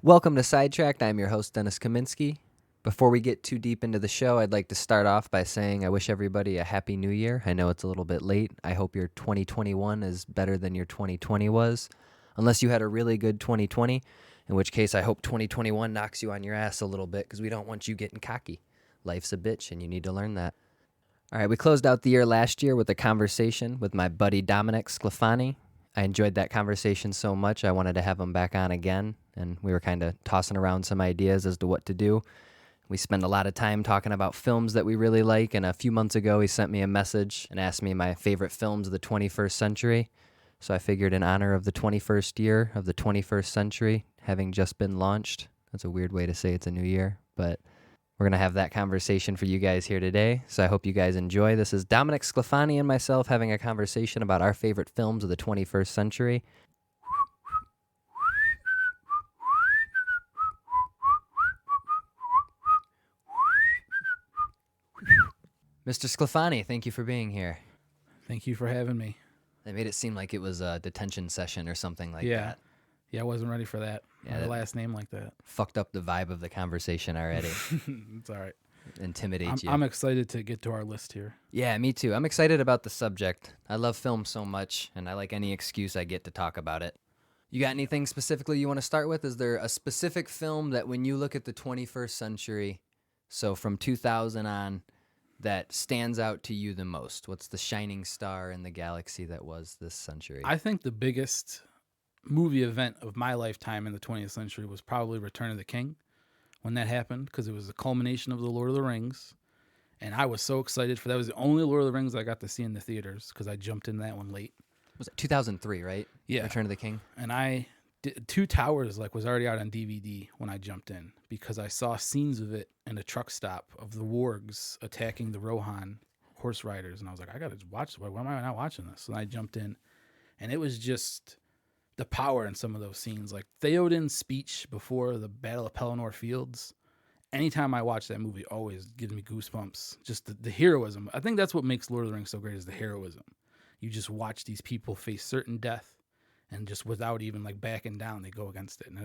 Welcome to SideTrak'd. I'm your host, Dennis Kaminsky. Before we get too deep into the show, I'd like to start off by saying I wish everybody a happy new year. I know it's a little bit late. I hope your 2021 is better than your 2020 was, unless you had a really good 2020, in which case I hope 2021 knocks you on your ass a little bit because we don't want you getting cocky. Life's a bitch and you need to learn that. All right, we closed out the year last year with a conversation with my buddy Dominic Sclafani. I enjoyed that conversation so much I wanted to have him back on again, and we were kind of tossing around some ideas as to what to do. We spend a lot of time talking about films that we really like, and a few months ago he sent me a message and asked me my favorite films of the 21st century. So I figured in honor of the 21st year of the 21st century having just been launched, that's a weird way to say it's a new year, but we're going to have that conversation for you guys here today, so I hope you guys enjoy. This is Dominic Sclafani and myself having a conversation about our favorite films of the 21st century. Mr. Sclafani, thank you for being here. Thank you for having me. They made it seem like it was a detention session or something like that. Yeah, I wasn't ready for that. Yeah, My last name like that. Fucked up the vibe of the conversation already. It's all right. Intimidate you. I'm excited to get to our list here. Yeah, me too. I'm excited about the subject. I love film so much, and I like any excuse I get to talk about it. You got anything specifically you want to start with? Is there a specific film that when you look at the 21st century, so from 2000 on, that stands out to you the most? What's the shining star in the galaxy that was this century? I think the biggest movie event of my lifetime in the 20th century was probably Return of the King when that happened, because it was the culmination of the Lord of the Rings, and I was so excited for that. It was the only Lord of the Rings I got to see in the theaters because I jumped in that one late. Was it 2003, right? Yeah. Return of the King? And I did, Two Towers was already out on DVD when I jumped in because I saw scenes of it in a truck stop of the wargs attacking the Rohan horse riders, and I was like, I gotta watch this. Why am I not watching this? And I jumped in, and it was just the power in some of those scenes, like Theoden's speech before the Battle of Pelennor Fields. Anytime I watch that movie, always gives me goosebumps. Just the heroism. I think that's what makes Lord of the Rings so great, is the heroism. You just watch these people face certain death, and just without even like backing down, they go against it. And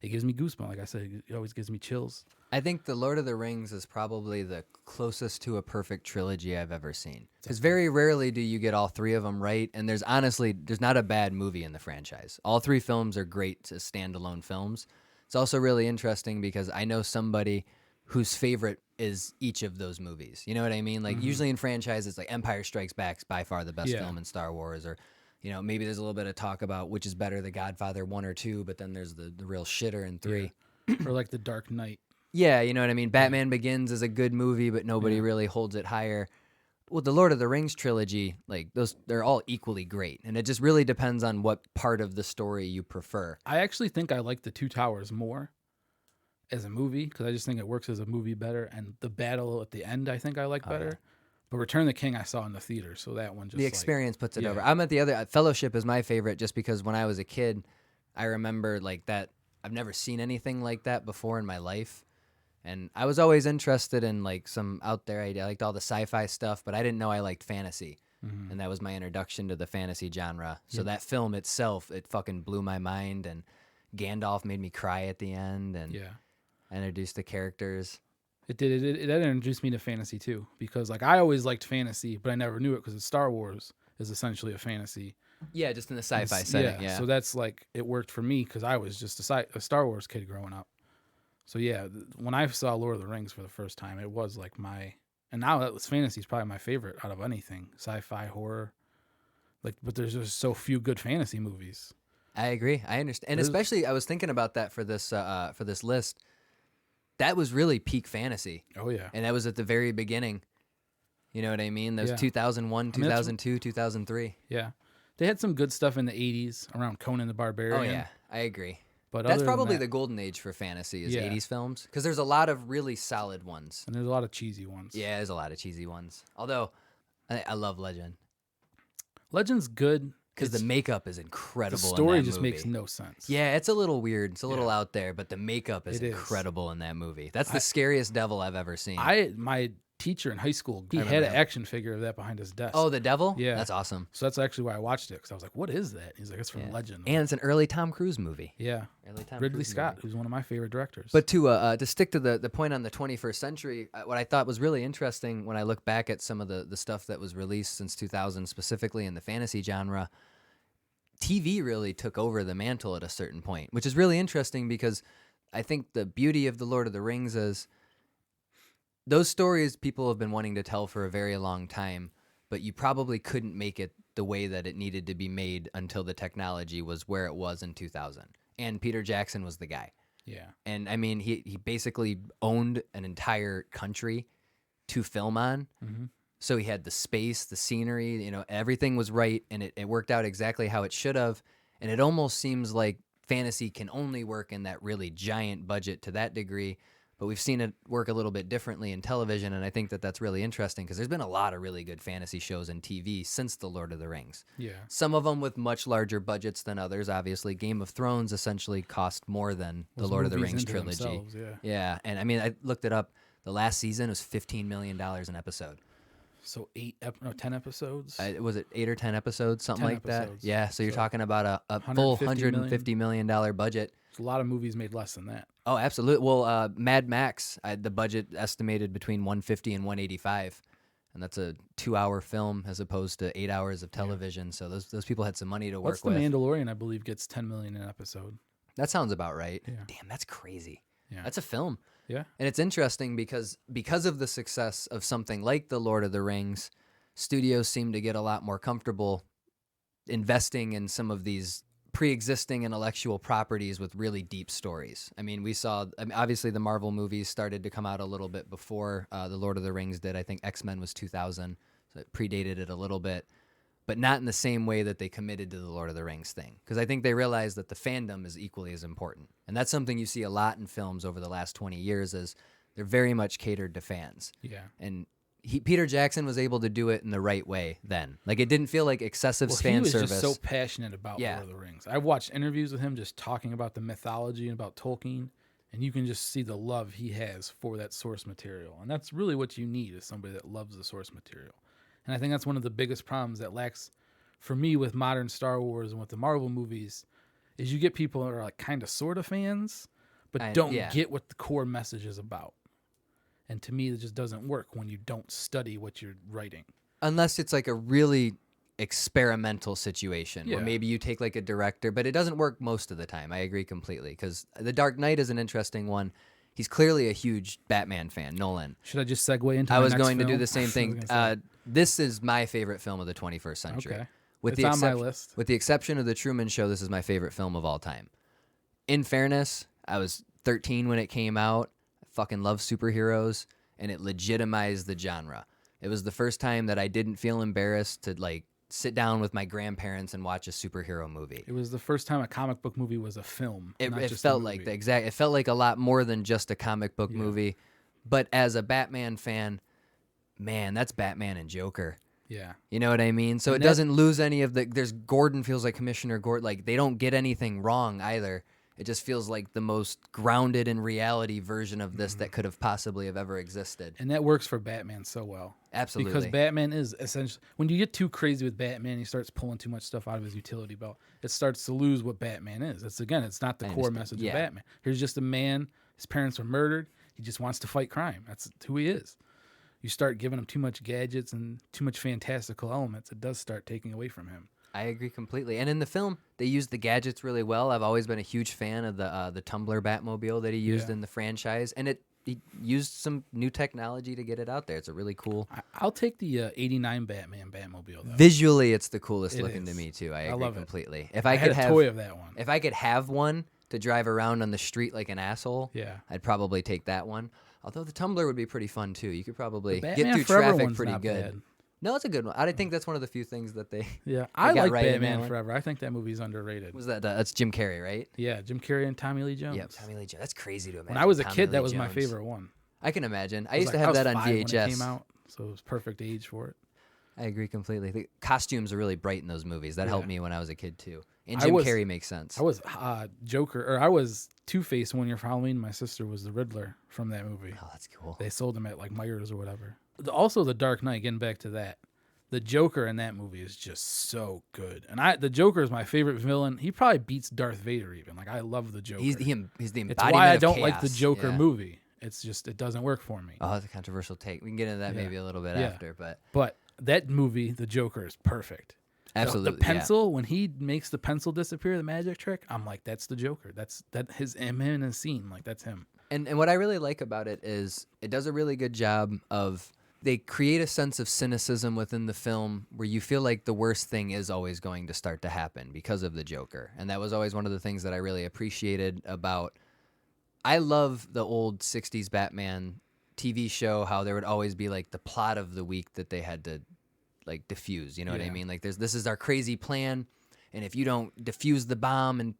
it gives me goosebumps. Like I said, it always gives me chills. I think The Lord of the Rings is probably the closest to a perfect trilogy I've ever seen. Because very rarely do you get all three of them right, and there's not a bad movie in the franchise. All three films are great as standalone films. It's also really interesting because I know somebody whose favorite is each of those movies. You know what I mean? Like usually in franchises, like Empire Strikes Back's by far the best film in Star Wars, or maybe there's a little bit of talk about which is better, The Godfather 1 or 2, but then there's the real shitter in 3. Yeah. Or like The Dark Knight. Yeah, you know what I mean? Batman Begins is a good movie, but nobody really holds it higher. Well, the Lord of the Rings trilogy, they're all equally great, and it just really depends on what part of the story you prefer. I actually think I like The Two Towers more as a movie because I just think it works as a movie better, and the battle at the end I think I like better. Yeah. But Return of the King I saw in the theater, so that one just the experience puts it over. I'm at the other. Fellowship is my favorite just because when I was a kid, I remember like that. I've never seen anything like that before in my life. And I was always interested in like some out there. I liked all the sci-fi stuff, but I didn't know I liked fantasy. Mm-hmm. And that was my introduction to the fantasy genre. So that film itself, it fucking blew my mind. And Gandalf made me cry at the end. And I introduced the characters. It did. It introduced me to fantasy too, because like I always liked fantasy, but I never knew it because Star Wars is essentially a fantasy. Yeah, just in the sci-fi setting. Yeah. So that's like it worked for me because I was just a Star Wars kid growing up. So yeah, when I saw Lord of the Rings for the first time, it was like and now that was fantasy is probably my favorite out of anything, sci-fi, horror. Like, but there's just so few good fantasy movies. I agree. I understand, and especially I was thinking about that for this list. That was really peak fantasy. Oh yeah, and that was at the very beginning. You know what I mean? That was 2001, 2002, 2003. Yeah, they had some good stuff in the 80s around Conan the Barbarian. Oh yeah, I agree. But that's probably the golden age for fantasy is 80s films, because there's a lot of really solid ones. And there's a lot of cheesy ones. Yeah, there's a lot of cheesy ones. Although, I love Legend. Legend's good. Because the makeup is incredible. The story in that just movie. Makes no sense. Yeah, it's a little weird. It's a little out there, but the makeup is incredible in that movie. That's the scariest devil I've ever seen. My teacher in high school, he remember had him. an action figure of that behind his desk. Oh, the devil? Yeah. That's awesome. So that's actually why I watched it, because I was like, what is that? He's like, it's from Legend. And it's an early Tom Cruise movie. Yeah. Early Tom Ridley Cruise Scott, movie. who's one of my favorite directors. But to stick to the point on the 21st century, what I thought was really interesting when I look back at some of the stuff that was released since 2000, specifically in the fantasy genre, TV really took over the mantle at a certain point, which is really interesting because I think the beauty of The Lord of the Rings is those stories people have been wanting to tell for a very long time, but you probably couldn't make it the way that it needed to be made until the technology was where it was in 2000. And Peter Jackson was the guy. Yeah. And I mean, he basically owned an entire country to film on. Mm-hmm. So he had the space, the scenery, everything was right, and it worked out exactly how it should have. And it almost seems like fantasy can only work in that really giant budget to that degree. But we've seen it work a little bit differently in television, and I think that that's really interesting because there's been a lot of really good fantasy shows in TV since The Lord of the Rings. Yeah. Some of them with much larger budgets than others. Obviously, Game of Thrones essentially cost more than the Lord of the Rings trilogy. Yeah, and I mean, I looked it up. The last season was $15 million an episode. So 10 episodes? Was it 8 or 10 episodes, something 10 like episodes. that? Yeah, so you're talking about a full $150 million budget. A lot of movies made less than that. Oh, absolutely. Well, Mad Max, the budget estimated between 150 and 185, and that's a 2-hour film as opposed to 8 hours of television. So those people had some money to work with. The Mandalorian, I believe, gets $10 million an episode. That sounds about right. Yeah. Damn, that's crazy. Yeah. That's a film. Yeah. And it's interesting because of the success of something like The Lord of the Rings, studios seem to get a lot more comfortable investing in some of these pre-existing intellectual properties with really deep stories. I mean, obviously the Marvel movies started to come out a little bit before The Lord of the Rings did. I think X-Men was 2000, so it predated it a little bit, but not in the same way that they committed to the Lord of the Rings thing. Because I think they realized that the fandom is equally as important. And that's something you see a lot in films over the last 20 years is they're very much catered to fans. Yeah. And Peter Jackson was able to do it in the right way then. Like, it didn't feel like excessive fan service. He was just so passionate about Lord of the Rings. I've watched interviews with him just talking about the mythology and about Tolkien, and you can just see the love he has for that source material. And that's really what you need, is somebody that loves the source material. And I think that's one of the biggest problems that lacks for me with modern Star Wars and with the Marvel movies is you get people that are like kind of sort of fans, but don't get what the core message is about. And to me, it just doesn't work when you don't study what you're writing. Unless it's like a really experimental situation where maybe you take like a director, but it doesn't work most of the time. I agree completely, because The Dark Knight is an interesting one. He's clearly a huge Batman fan, Nolan. Should I just segue into I my was next going to film? do the same thing. This is my favorite film of the 21st century. Okay. It's on my list. With the exception of The Truman Show, this is my favorite film of all time. In fairness, I was 13 when it came out. I fucking love superheroes, and it legitimized the genre. It was the first time that I didn't feel embarrassed to like sit down with my grandparents and watch a superhero movie. It was the first time a comic book movie was a film. It felt like it felt like a lot more than just a comic book movie. But as a Batman fan, man, that's Batman and Joker. Yeah. You know what I mean? So it doesn't lose any of there's Gordon feels like Commissioner Gordon. Like, they don't get anything wrong either. It just feels like the most grounded in reality version of this that could have possibly have ever existed. And that works for Batman so well. Absolutely. Because Batman is essentially, when you get too crazy with Batman, he starts pulling too much stuff out of his utility belt. It starts to lose what Batman is. It's not the core message of Batman. Here's just a man, his parents were murdered. He just wants to fight crime. That's who he is. You start giving him too much gadgets and too much fantastical elements, it does start taking away from him. I agree completely. And in the film, they used the gadgets really well. I've always been a huge fan of the Tumbler Batmobile that he used in the franchise, and he used some new technology to get it out there. It's a really cool. I'll take the '89 Batmobile though. Visually, it's the coolest looking to me too. I agree completely. If I could had a toy of that one. If I could have one to drive around on the street like an asshole, I'd probably take that one. Although the Tumbler would be pretty fun too. You could probably get through traffic pretty good. Bad. No, it's a good one. I think that's one of the few things that they. Yeah, I like Batman Forever. I think that movie's underrated. Was that that's Jim Carrey, right? Yeah, Jim Carrey and Tommy Lee Jones. Yeah, Tommy Lee Jones. That's crazy to imagine. When I was a kid, that was my favorite one. I can imagine. I used to have that on VHS. When it came out, so it was perfect age for it. I agree completely. The costumes are really bright in those movies. That helped me when I was a kid too. And Jim Carrey makes sense. I was Joker, or I was Two-Face one year for Halloween. My sister was the Riddler from that movie. Oh, that's cool. They sold them at like Myers or whatever. Also, The Dark Knight. Getting back to that, the Joker in that movie is just so good. And the Joker is my favorite villain. He probably beats Darth Vader even. Like I love the Joker. He's the embodiment It's why I of don't chaos. like the Joker Yeah. movie. It's just it doesn't work for me. Oh, that's a controversial take. We can get into that maybe a little bit after, But that movie, the Joker, is perfect. absolutely. The pencil, when he makes the pencil disappear, the magic trick, I'm like, that's the Joker. That's him in a scene. Like that's him. And what I really like about it is it does a really good job of they create a sense of cynicism within the film where you feel like the worst thing is always going to start to happen because of the Joker. And that was always one of the things that I really appreciated about. I love the old 60s Batman TV show, how there would always be like the plot of the week that they had to like diffuse. You know what I mean? Like this is our crazy plan. And if you don't diffuse the bomb in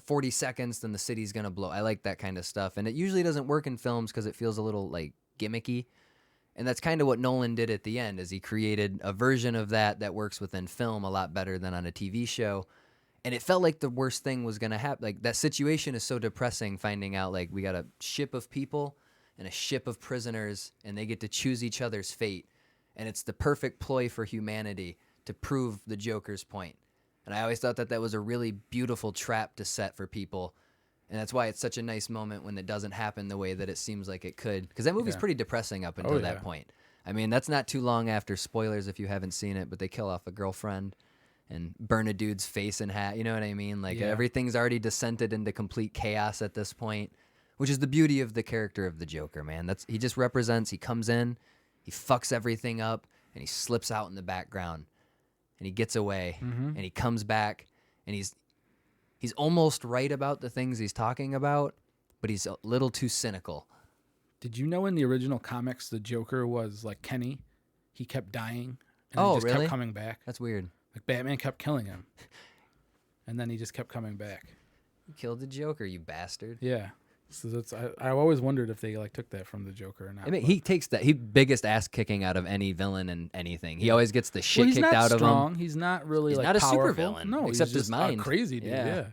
40 seconds, then the city's going to blow. I like that kind of stuff. And it usually doesn't work in films because it feels a little like gimmicky. And that's kind of what Nolan did at the end, is he created a version of that works within film a lot better than on a TV show. And it felt like the worst thing was going to happen. Like that situation is so depressing, finding out like we got a ship of people and a ship of prisoners and they get to choose each other's fate. And it's the perfect ploy for humanity to prove the Joker's point. And I always thought that was a really beautiful trap to set for people. And that's why it's such a nice moment when it doesn't happen the way that it seems like it could. Because that movie's pretty depressing up until that point. I mean, that's not too long after, spoilers if you haven't seen it, but they kill off a girlfriend and burn a dude's face in hat. You know what I mean? Like everything's already descended into complete chaos at this point, which is the beauty of the character of the Joker, man. He just represents, he comes in, he fucks everything up, and he slips out in the background. And he gets away, and he comes back, and he's almost right about the things he's talking about, but he's a little too cynical. Did you know in the original comics the Joker was like Kenny? He kept dying, and he just really? kept coming back. That's weird. Like Batman kept killing him, and then he just kept coming back. You killed the Joker, you bastard. Yeah. So I always wondered if they like took that from the Joker or not. I mean, he takes he biggest ass kicking out of any villain in anything. He always gets the shit kicked out of him. He's not really He's like not a powerful. supervillain, No, except he's his just mind. A crazy dude. Yeah.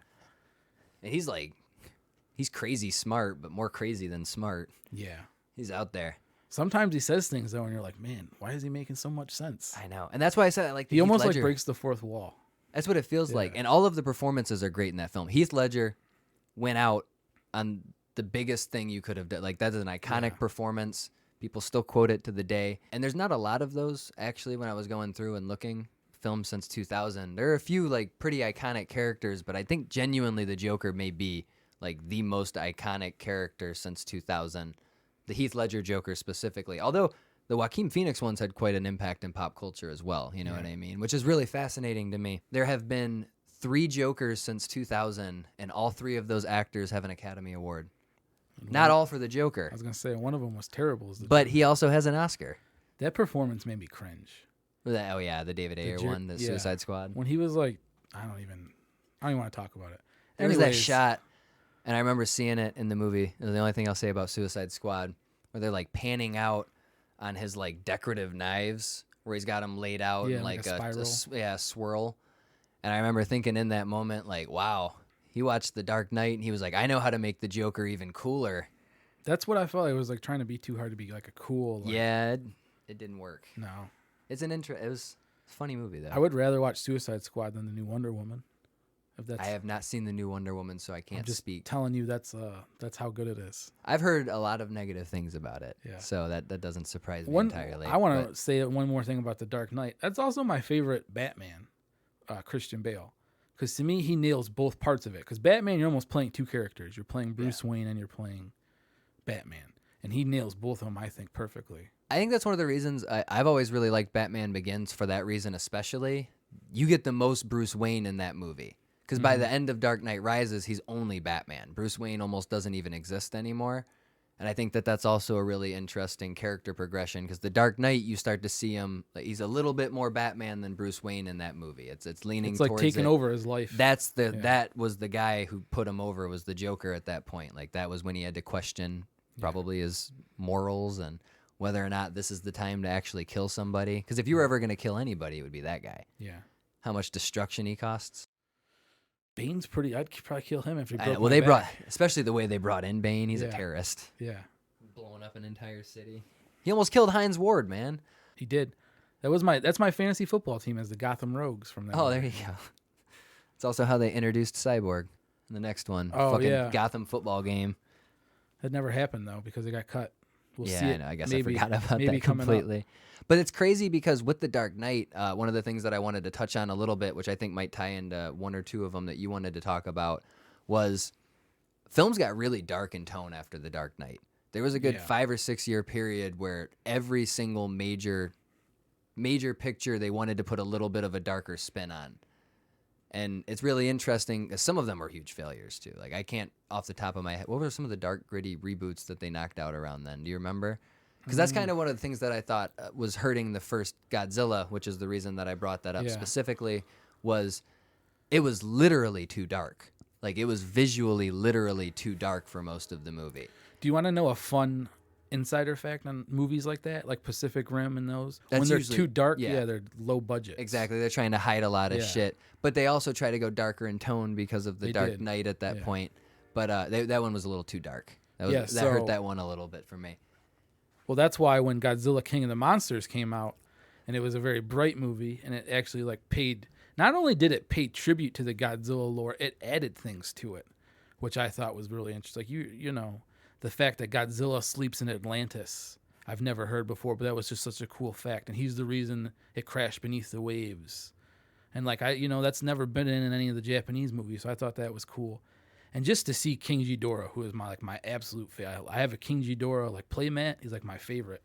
And he's crazy smart, but more crazy than smart. Yeah. He's out there. Sometimes he says things though, and you're like, man, why is he making so much sense? I know, and that's why I said I like. He almost like breaks the fourth wall. That's what it feels like, and all of the performances are great in that film. Heath Ledger went out on the biggest thing you could have done. Like that is an iconic performance. People still quote it to the day, and there's not a lot of those actually. When I was going through and looking films since 2000, there are a few like pretty iconic characters, but I think genuinely the Joker may be like the most iconic character since 2000. The Heath Ledger Joker specifically, although the Joaquin Phoenix ones had quite an impact in pop culture as well. You know what I mean? Which is really fascinating to me. There have been 3 Jokers since 2000, and all 3 of those actors have an Academy Award. Not all for the Joker. I was gonna say one of them was terrible. But he also has an Oscar. That performance made me cringe. Oh yeah, the David Ayer one, the Suicide Squad. When he was like, I don't even want to talk about it. There was that shot, and I remember seeing it in the movie. And the only thing I'll say about Suicide Squad, where they're like panning out on his like decorative knives, where he's got them laid out in like a swirl. And I remember thinking in that moment, like, wow, he watched The Dark Knight, and he was like, I know how to make the Joker even cooler. That's what I felt. It was like trying to be too hard to be like a cool. Like, yeah, it didn't work. No. It was a funny movie, though. I would rather watch Suicide Squad than the new Wonder Woman. I have not seen the new Wonder Woman, so I can't speak. Telling you that's how good it is. I've heard a lot of negative things about it, so that doesn't surprise me entirely. I want to say one more thing about The Dark Knight. That's also my favorite Batman, Christian Bale, because to me he nails both parts of it. Because Batman, you're almost playing 2 characters. You're playing Bruce Wayne and you're playing Batman, and he nails both of them, I think, perfectly. I think that's one of the reasons I've always really liked Batman Begins for that reason, especially. You get the most Bruce Wayne in that movie. Because by the end of Dark Knight Rises, he's only Batman. Bruce Wayne almost doesn't even exist anymore. And I think that's also a really interesting character progression. Because The Dark Knight, you start to see him, like, he's a little bit more Batman than Bruce Wayne in that movie. It's leaning towards It's like taking over his life. That was the guy who put him over, was the Joker at that point. Like, that was when he had to question probably his morals and whether or not this is the time to actually kill somebody. Because if you were ever going to kill anybody, it would be that guy. Yeah. How much destruction he costs. Bane's I'd probably kill him if he broke well, my they back. especially the way they brought in Bane. He's a terrorist. Yeah. Blowing up an entire city. He almost killed Hines Ward, man. He did. That's my fantasy football team as the Gotham Rogues from that. Oh, movie. there you go. It's also how they introduced Cyborg in the next one. Oh, Fucking yeah. Gotham football game. That never happened though because it got cut. We'll see Yeah, it I know. I guess maybe, I forgot about maybe that coming up. completely. But it's crazy because with The Dark Knight, one of the things that I wanted to touch on a little bit, which I think might tie into one or two of them that you wanted to talk about, was films got really dark in tone after The Dark Knight. There was a good 5 or 6 year period where every single major picture they wanted to put a little bit of a darker spin on. And it's really interesting because some of them were huge failures too. Like I can't off the top of my head, what were some of the dark gritty reboots that they knocked out around then? Do you remember? Because that's kind of one of the things that I thought was hurting the first Godzilla, which is the reason that I brought that up specifically, was it was literally too dark. Like it was visually literally too dark for most of the movie. Do you want to know a fun insider fact on movies like that, like Pacific Rim and those? That's when they're usually- too dark, yeah. they're low budget. Exactly. They're trying to hide a lot of Yeah. shit. But they also try to go darker in tone because of the They Dark did. Knight at that Yeah. point. But that one was a little too dark. That Yeah, hurt so- that one a little bit for me. Well, that's why when Godzilla King of the Monsters came out, and it was a very bright movie, and it actually like paid. Not only did it pay tribute to the Godzilla lore, it added things to it, which I thought was really interesting. Like you know, the fact that Godzilla sleeps in Atlantis, I've never heard before, but that was just such a cool fact, and he's the reason it crashed beneath the waves. And like that's never been in any of the Japanese movies, so I thought that was cool. And just to see King Ghidorah, who is my absolute favorite. I have a King Ghidorah like playmat. He's like my favorite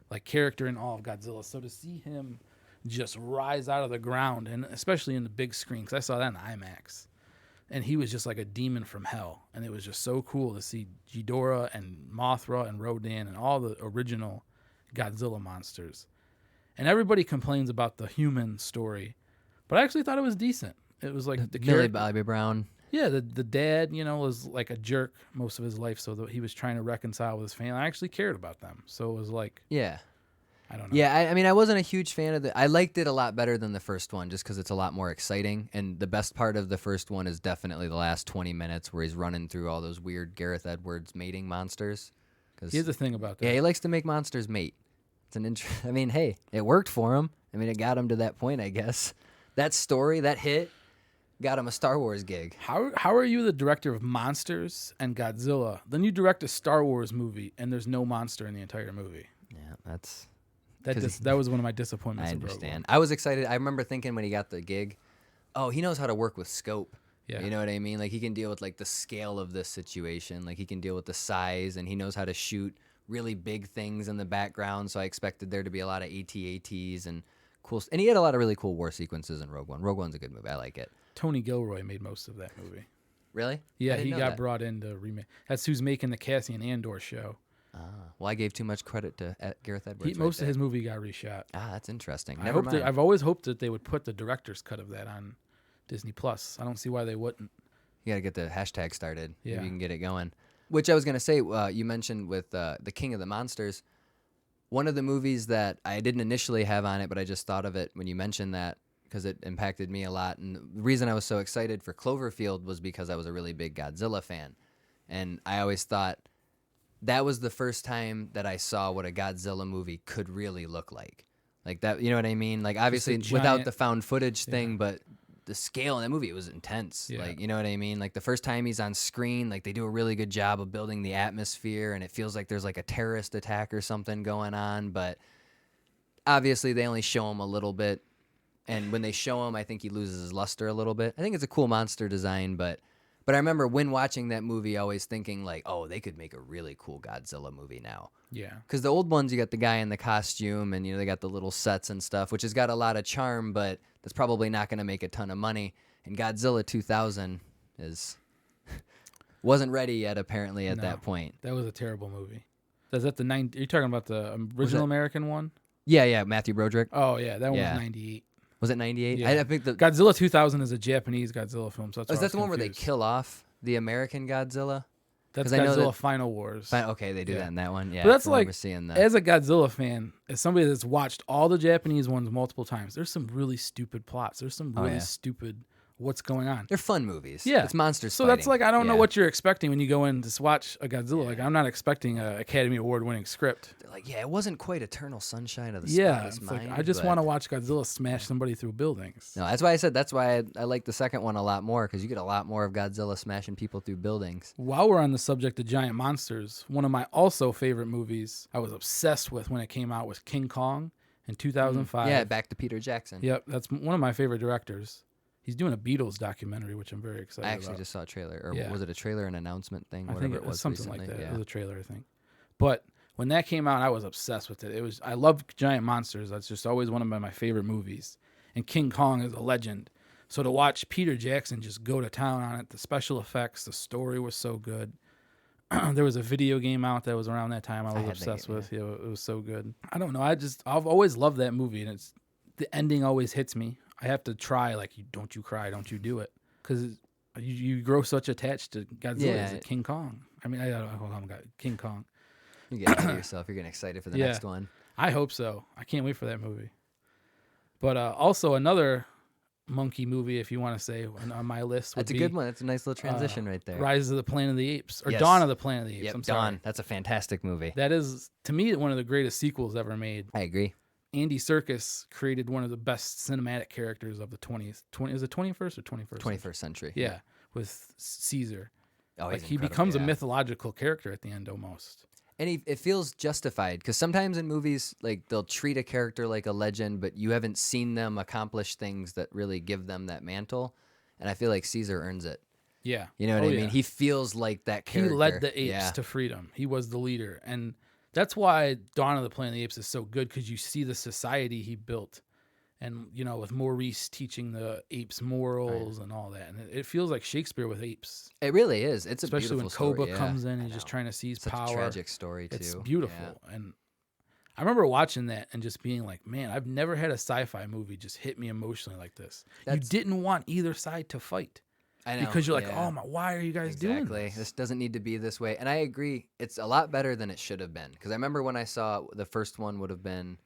like character in all of Godzilla. So to see him just rise out of the ground, and especially in the big screen, because I saw that in IMAX, and he was just like a demon from hell, and it was just so cool to see Ghidorah and Mothra and Rodan and all the original Godzilla monsters. And everybody complains about the human story, but I actually thought it was decent. It was like the Millie character. Bobby Brown. Yeah, the dad, was like a jerk most of his life, so that he was trying to reconcile with his family. I actually cared about them, so it was like, Yeah. I don't know. Yeah, I mean, I wasn't a huge fan of I liked it a lot better than the first one just because it's a lot more exciting. And the best part of the first one is definitely the last 20 minutes where he's running through all those weird Gareth Edwards mating monsters. Here's the thing about that. Yeah, he likes to make monsters mate. It's an I mean, hey, it worked for him. I mean, it got him to that point, I guess. That story, that hit, got him a Star Wars gig. How are you the director of monsters and Godzilla? Then you direct a Star Wars movie, and there's no monster in the entire movie. Yeah, that's... That was one of my disappointments. I of Rogue understand. One. I was excited. I remember thinking when he got the gig, oh, he knows how to work with scope. Yeah. You know what I mean? Like he can deal with like the scale of this situation. Like he can deal with the size, and he knows how to shoot really big things in the background. So I expected there to be a lot of AT-ATs and cool. And he had a lot of really cool war sequences in Rogue One. Rogue One's a good movie. I like it. Tony Gilroy made most of that movie. Really? I Yeah, didn't he know got that. brought in to remake. That's who's making the Cassian Andor show. Well, I gave too much credit to Gareth Edwards. right Most of there. his movie got reshot. That's interesting. I Never hope mind. I've always hoped that they would put the director's cut of that on Disney Plus. I don't see why they wouldn't. You got to get the hashtag started. Yeah. Maybe you can get it going. Which I was going to say, you mentioned with The King of the Monsters, one of the movies that I didn't initially have on it, but I just thought of it when you mentioned that because it impacted me a lot. And the reason I was so excited for Cloverfield was because I was a really big Godzilla fan. And I always thought that was the first time that I saw what a Godzilla movie could really look like. Like that, you know what I mean? Like obviously without giant- the found footage thing, but the scale in that movie, it was intense. Yeah. Like, you know what I mean? Like the first time he's on screen, like they do a really good job of building the atmosphere, and it feels like there's like a terrorist attack or something going on, but obviously they only show him a little bit. And when they show him, I think he loses his luster a little bit. I think it's a cool monster design, but I remember when watching that movie always thinking like, oh, they could make a really cool Godzilla movie now. Yeah. Because the old ones, you got the guy in the costume, and they got the little sets and stuff, which has got a lot of charm, but that's probably not going to make a ton of money. And Godzilla 2000 wasn't ready yet, apparently, at No. that point. That was a terrible movie. Is that the Are you talking about the original American one? Yeah, Matthew Broderick. Oh yeah, that one Yeah. was 98. Was it 98? Yeah. I think Godzilla 2000 is a Japanese Godzilla film. So that's is why I that was the one where they confused. kill off the American Godzilla? That's 'cause I know Godzilla that- Final Wars. Okay, they do Yeah. that in that one. Yeah, But that's I remember like, seeing that. as a Godzilla fan, as somebody that's watched all the Japanese ones multiple times, there's some really stupid plots. There's some really yeah. stupid what's going on. They're fun movies. Yeah. It's monsters So fighting. that's like, I don't know Yeah. what you're expecting when you go in to watch a Godzilla. Like, I'm not expecting an Academy Award winning script. They're like, yeah, it wasn't quite Eternal Sunshine of the Yeah. Spotless It's Mind. like, I just but- want to watch Godzilla smash somebody through buildings. No, that's why I said that's why I like the second one a lot more, because you get a lot more of Godzilla smashing people through buildings. While we're on the subject of giant monsters, one of my also favorite movies I was obsessed with when it came out was King Kong in 2005. Yeah, back to Peter Jackson. Yep, that's one of my favorite directors. He's doing a Beatles documentary, which I'm very excited I actually about. just saw a trailer, or Yeah. was it a trailer and announcement thing? I Whatever think it was something recently. like that. Yeah. It was a trailer, I think. But when that came out, I was obsessed with it. I love giant monsters. That's just always one of my favorite movies. And King Kong is a legend. So to watch Peter Jackson just go to town on it, the special effects, the story was so good. There was a video game out that was around that time I was had that obsessed game, with. Yeah, it was so good. I don't know. I've always loved that movie, and the ending always hits me. I have to try, like, don't you cry, don't you do it, because you grow such attached to Godzilla as a King Kong. I mean, I don't know how King Kong. You get ahead of yourself. You're getting excited for the next one. I hope so. I can't wait for that movie. But also another monkey movie, if you want to say, on my list. That's a good one. That's a nice little transition right there. Rise of the Planet of the Apes, or Yes. Dawn of the Planet of the Apes. Yep, I'm sorry. Dawn. That's a fantastic movie. That is, to me, one of the greatest sequels ever made. I agree. Andy Serkis created one of the best cinematic characters of the 20th. Is it 21st or 21st? 21st century. Yeah, with Caesar. Oh, Like, he's he incredible, becomes a yeah. mythological character at the end almost. And it feels justified, because sometimes in movies, like, they'll treat a character like a legend, but you haven't seen them accomplish things that really give them that mantle. And I feel like Caesar earns it. Yeah. You know what I mean? He feels like that character. He led the apes Yeah. to freedom. He was the leader. And that's why Dawn of the Planet of the Apes is so good, because you see the society he built. And, with Maurice teaching the apes morals and all that. And it feels like Shakespeare with apes. It really is. It's Especially a when beautiful Koba story. comes in and I he's just know. trying to seize Such power. a tragic story, too. It's beautiful. Yeah. And I remember watching that and just being like, man, I've never had a sci-fi movie just hit me emotionally like this. You didn't want either side to fight. I know. Because you're like, yeah. oh my, why are you guys doing Exactly. this? This doesn't need to be this way. And I agree. It's a lot better than it should have been. Because I remember when I saw the first one would have been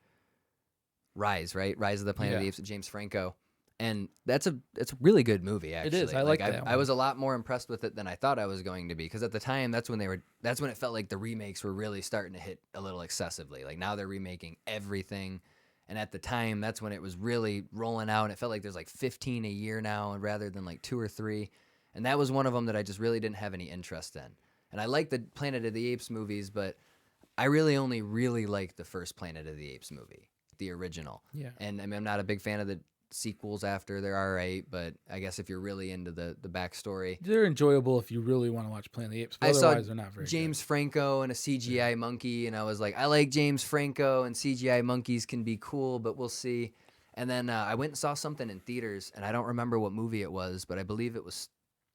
Rise, right? Rise of the Planet of the Apes with James Franco. And it's a really good movie, actually. It is. I like that I was a lot more impressed with it than I thought I was going to be. Because at the time, that's when it felt like the remakes were really starting to hit a little excessively. Like, now they're remaking everything. And at the time, that's when it was really rolling out. And it felt like there's like 15 a year now, rather than like 2 or 3. And that was one of them that I just really didn't have any interest in. And I like the Planet of the Apes movies, but I only really like the first Planet of the Apes movie, the original. Yeah. And I mean, I'm not a big fan of the sequels after. They're all right, but I guess if you're really into the backstory. They're enjoyable if you really want to watch Planet of the Apes, but I saw otherwise they're not very James Franco and a CGI monkey, and I was like, I like James Franco, and CGI monkeys can be cool, but we'll see. And then I went and saw something in theaters, and I don't remember what movie it was, but I believe it was,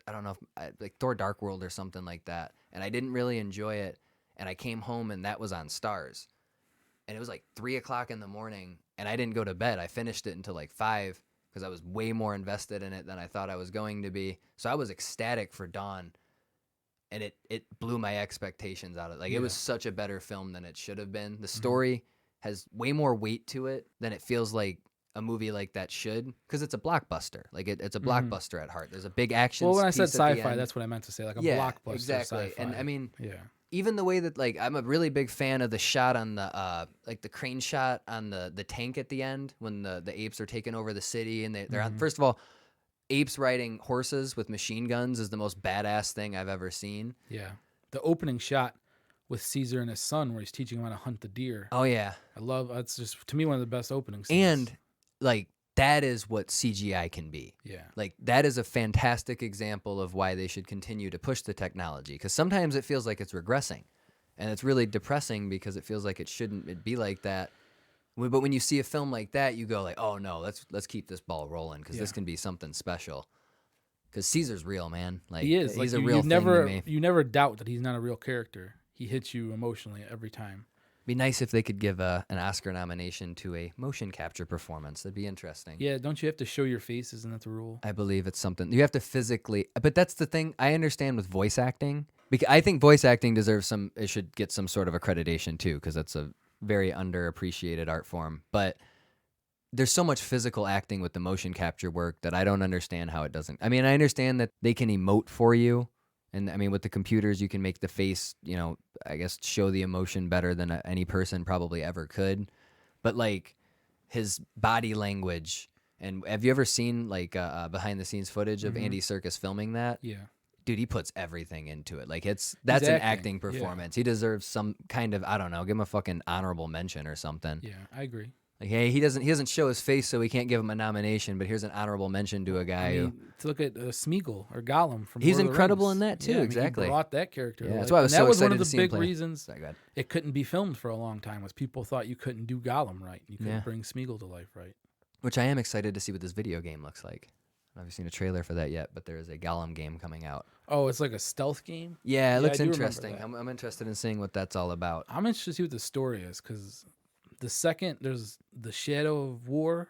I don't know, like Thor Dark World or something like that. And I didn't really enjoy it, and I came home, and that was on Stars. And it was like 3 o'clock in the morning, and I didn't go to bed. I finished it until like 5 because I was way more invested in it than I thought I was going to be. So I was ecstatic for Dawn, and it blew my expectations out of it. Like, it was such a better film than it should have been. The story has way more weight to it than it feels like a movie like that should, because it's a blockbuster. Like, it's a blockbuster at heart. There's a big action. Well, when I said piece at the sci-fi, end. that's what I meant to say, like a Yeah, blockbuster exactly. sci-fi. And I mean, yeah. even the way that, like, I'm a really big fan of the shot on the like the crane shot on the tank at the end when the apes are taking over the city, and they're on, first of all, apes riding horses with machine guns is the most badass thing I've ever seen. Yeah. The opening shot with Caesar and his son where he's teaching him how to hunt the deer. Oh yeah. That's just, to me, one of the best opening scenes. And like, that is what CGI can be. Yeah. Like, that is a fantastic example of why they should continue to push the technology, because sometimes it feels like it's regressing, and it's really depressing because it feels like it shouldn't be like that. But when you see a film like that, you go like, oh no, let's keep this ball rolling, because this can be something special. Because Caesar's real, man. Like, He is. He's Like, a real thing to me. You never doubt that he's not a real character. He hits you emotionally every time. Be nice if they could give an Oscar nomination to a motion capture performance. That'd be interesting. Yeah, don't you have to show your face? Isn't that the rule? I believe it's something you have to physically. But that's the thing. I understand with voice acting, because I think voice acting deserves it should get some sort of accreditation too, because that's a very underappreciated art form. But there's so much physical acting with the motion capture work that I don't understand how it doesn't. I mean, I understand that they can emote for you. And I mean, with the computers, you can make the face, I guess show the emotion better than any person probably ever could. But like his body language, and have you ever seen like behind the scenes footage of Andy Serkis filming that? Yeah. Dude, he puts everything into it. Like that's an acting Yeah. performance. He deserves some kind of, I don't know, give him a fucking honorable mention or something. Yeah, I agree. Like, hey, he doesn't show his face, so we can't give him a nomination. But here's an honorable mention to a guy who to look at Smeagol or Gollum from he's Lord of the incredible Rings. in that too. Yeah, Exactly. He brought that character. Yeah, to that's life. why I was And so that was one excited of to the see him big play. reasons Sorry, go ahead. it couldn't be filmed for a long time. Was people thought you couldn't do Gollum right. You couldn't Yeah. bring Smeagol to life right. Which I am excited to see what this video game looks like. I haven't seen a trailer for that yet, but there is a Gollum game coming out. Oh, it's like a stealth game. Yeah, it looks I do remember interesting. that. I'm interested in seeing what that's all about. I'm interested to see what the story is because the second there's the Shadow of War,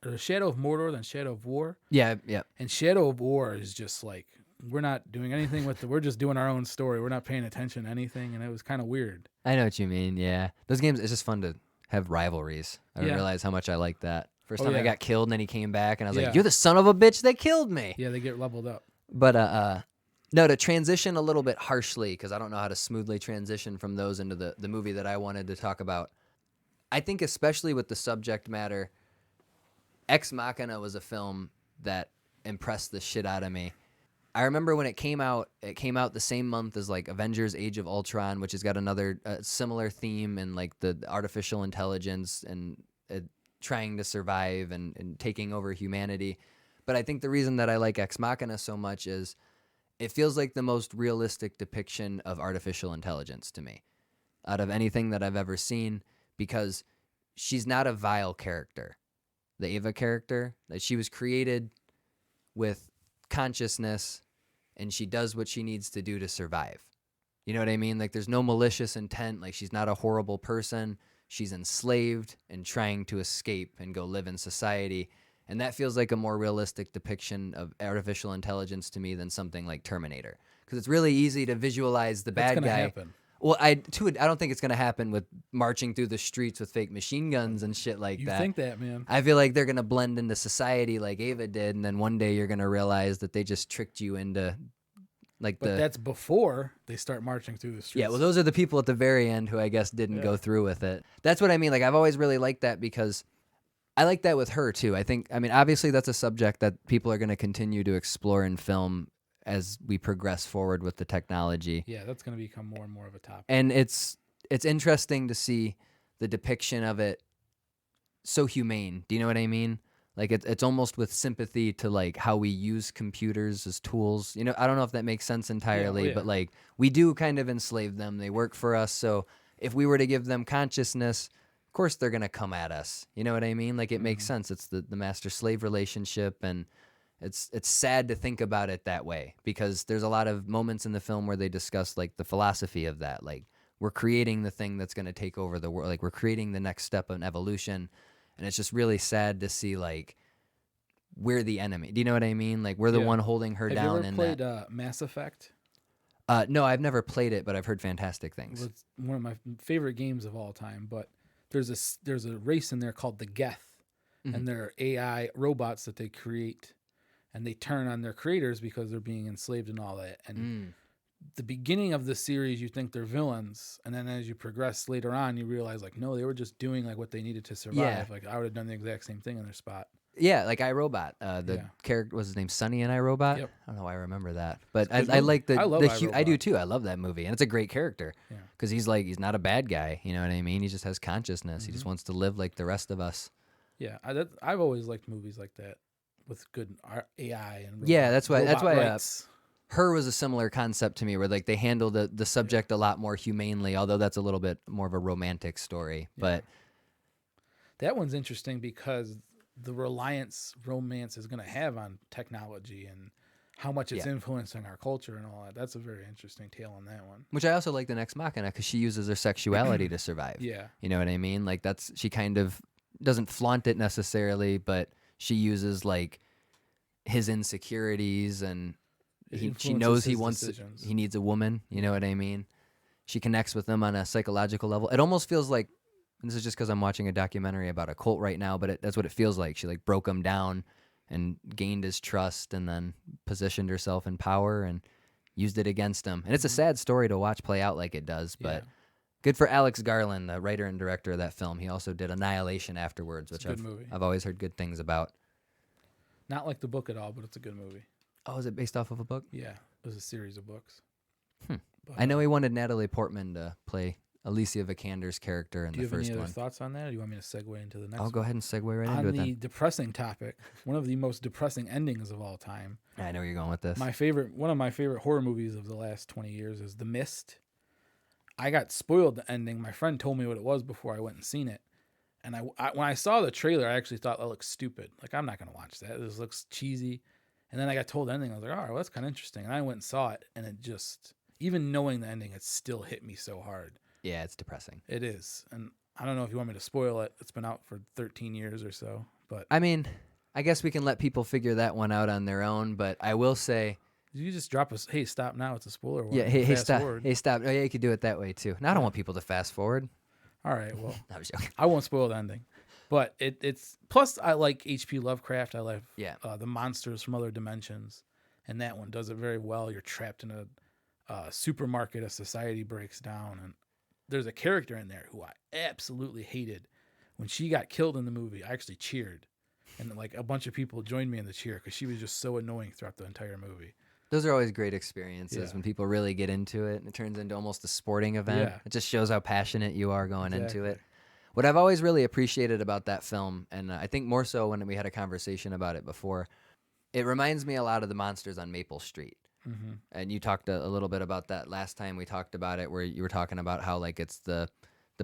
or the Shadow of Mordor, then Shadow of War. Yeah. And Shadow of War is just like we're not doing anything with we're just doing our own story. We're not paying attention to anything, and it was kind of weird. I know what you mean. Yeah, those games. It's just fun to have rivalries. I didn't Yeah. realize how much I like that. First Oh, time I yeah. got killed, and then he came back, and I was Yeah. like, "You're the son of a bitch that killed me." Yeah, they get leveled up. But no, to transition a little bit harshly, because I don't know how to smoothly transition from those into the movie that I wanted to talk about. I think especially with the subject matter, Ex Machina was a film that impressed the shit out of me. I remember when it came out the same month as like Avengers Age of Ultron, which has got another similar theme and like the artificial intelligence and trying to survive and taking over humanity. But I think the reason that I like Ex Machina so much is it feels like the most realistic depiction of artificial intelligence to me out of anything that I've ever seen, because she's not a vile character. The Ava character, that she was created with consciousness and she does what she needs to do to survive. You know what I mean? Like there's no malicious intent. Like she's not a horrible person. She's enslaved and trying to escape and go live in society. And that feels like a more realistic depiction of artificial intelligence to me than something like Terminator. Because it's really easy to visualize the bad That's gonna guy. happen. Well, I don't think it's going to happen with marching through the streets with fake machine guns and shit like You that. think that, man? I feel like they're going to blend into society like Ava did, and then one day you're going to realize that they just tricked you into like But that's before they start marching through the streets. Yeah, well, those are the people at the very end who I guess didn't go through with it. That's what I mean. Like, I've always really liked that because I like that with her, too. I mean, obviously that's a subject that people are going to continue to explore in film as we progress forward with the technology. Yeah, that's going to become more and more of a topic. And it's interesting to see the depiction of it so humane. Do you know what I mean? Like it's almost with sympathy to like how we use computers as tools. You know, I don't know if that makes sense entirely, but like we do kind of enslave them. They work for us. So if we were to give them consciousness, of course they're going to come at us. You know what I mean? Like it makes sense. It's the master-slave relationship, and it's sad to think about it that way because there's a lot of moments in the film where they discuss like the philosophy of that. Like we're creating the thing that's going to take over the world. Like we're creating the next step in evolution. And it's just really sad to see, like, we're the enemy. Do you know what I mean? Like, we're the one holding her down. Have you ever played Mass Effect? No, I've never played it, but I've heard fantastic things. It's one of my favorite games of all time. But there's a race in there called the Geth, and they're AI robots that they create, and they turn on their creators because they're being enslaved and all that. And the beginning of the series, you think they're villains, and then as you progress later on, you realize like, no, they were just doing like what they needed to survive. Yeah. Like I would have done the exact same thing in their spot. Yeah, like iRobot. The character was his name Sonny in iRobot. Yep. I don't know why I remember that, but It's a good I like movie. I love I iRobot. do too. I love that movie, and it's a great character Yeah. because he's not a bad guy. You know what I mean? He just has consciousness. He just wants to live like the rest of us. Yeah, I've always liked movies like that with good AI and Yeah, that's why rights. Her was a similar concept to me where like they handle the subject a lot more humanely, although that's a little bit more of a romantic story. But That one's interesting because the reliance romance is going to have on technology and how much it's influencing our culture and all that. That's a very interesting tale on that one. which I also like the Ex Machina because she uses her sexuality to survive. Yeah. You know what I mean? Like she kind of doesn't flaunt it necessarily, but she uses like his insecurities and she knows he needs a woman. You know what I mean? She connects with them on a psychological level. It almost feels like and this is just because I'm watching a documentary about a cult right now, but that's what it feels like. She like broke him down and gained his trust and then positioned herself in power and used it against him. And it's a sad story to watch play out like it does, but good for Alex Garland, the writer and director of that film. He also did Annihilation afterwards, which I've always heard good things about. Not like the book at all, but it's a good movie. Oh, is it based off of a book? Yeah, it was a series of books. But, I know he wanted Natalie Portman to play Alicia Vikander's character in the first one. Do you have any other thoughts on that, or do you want me to segue into the next one? I'll go ahead and segue right into it then. On the depressing topic, one of the most depressing endings of all time. I know where you're going with this. One of my favorite horror movies of the last 20 years is The Mist. I got spoiled the ending. My friend told me what it was before I went and seen it. And when I saw the trailer, I actually thought that looked stupid. Like, I'm not going to watch that. This looks cheesy. And then I got told the ending. I was like, all right, well, that's kind of interesting. And I went and saw it, and it just, even knowing the ending, it still hit me so hard. Yeah, it's depressing. It is. And I don't know if you want me to spoil it. It's been out for 13 years or so. But I mean, I guess we can let people figure that one out on their own. But I will say, you just drop us, hey, stop now. It's a spoiler. Yeah, hey, stop. Forward. Hey, stop. Oh, yeah, you could do it that way, too. Now, I don't want people to fast forward. All right, well, I was joking. I won't spoil the ending. But it's, plus I like H.P. Lovecraft. I like the monsters from other dimensions. And that one does it very well. You're trapped in a supermarket. A society breaks down. And there's a character in there who I absolutely hated. When she got killed in the movie, I actually cheered. And like a bunch of people joined me in the cheer because she was just so annoying throughout the entire movie. Those are always great experiences when people really get into it and it turns into almost a sporting event. It just shows how passionate you are going into it. What I've always really appreciated about that film, and I think more so when we had a conversation about it before, it reminds me a lot of the monsters on Maple Street. Mm-hmm. And you talked a little bit about that last time we talked about it, where you were talking about how like it's the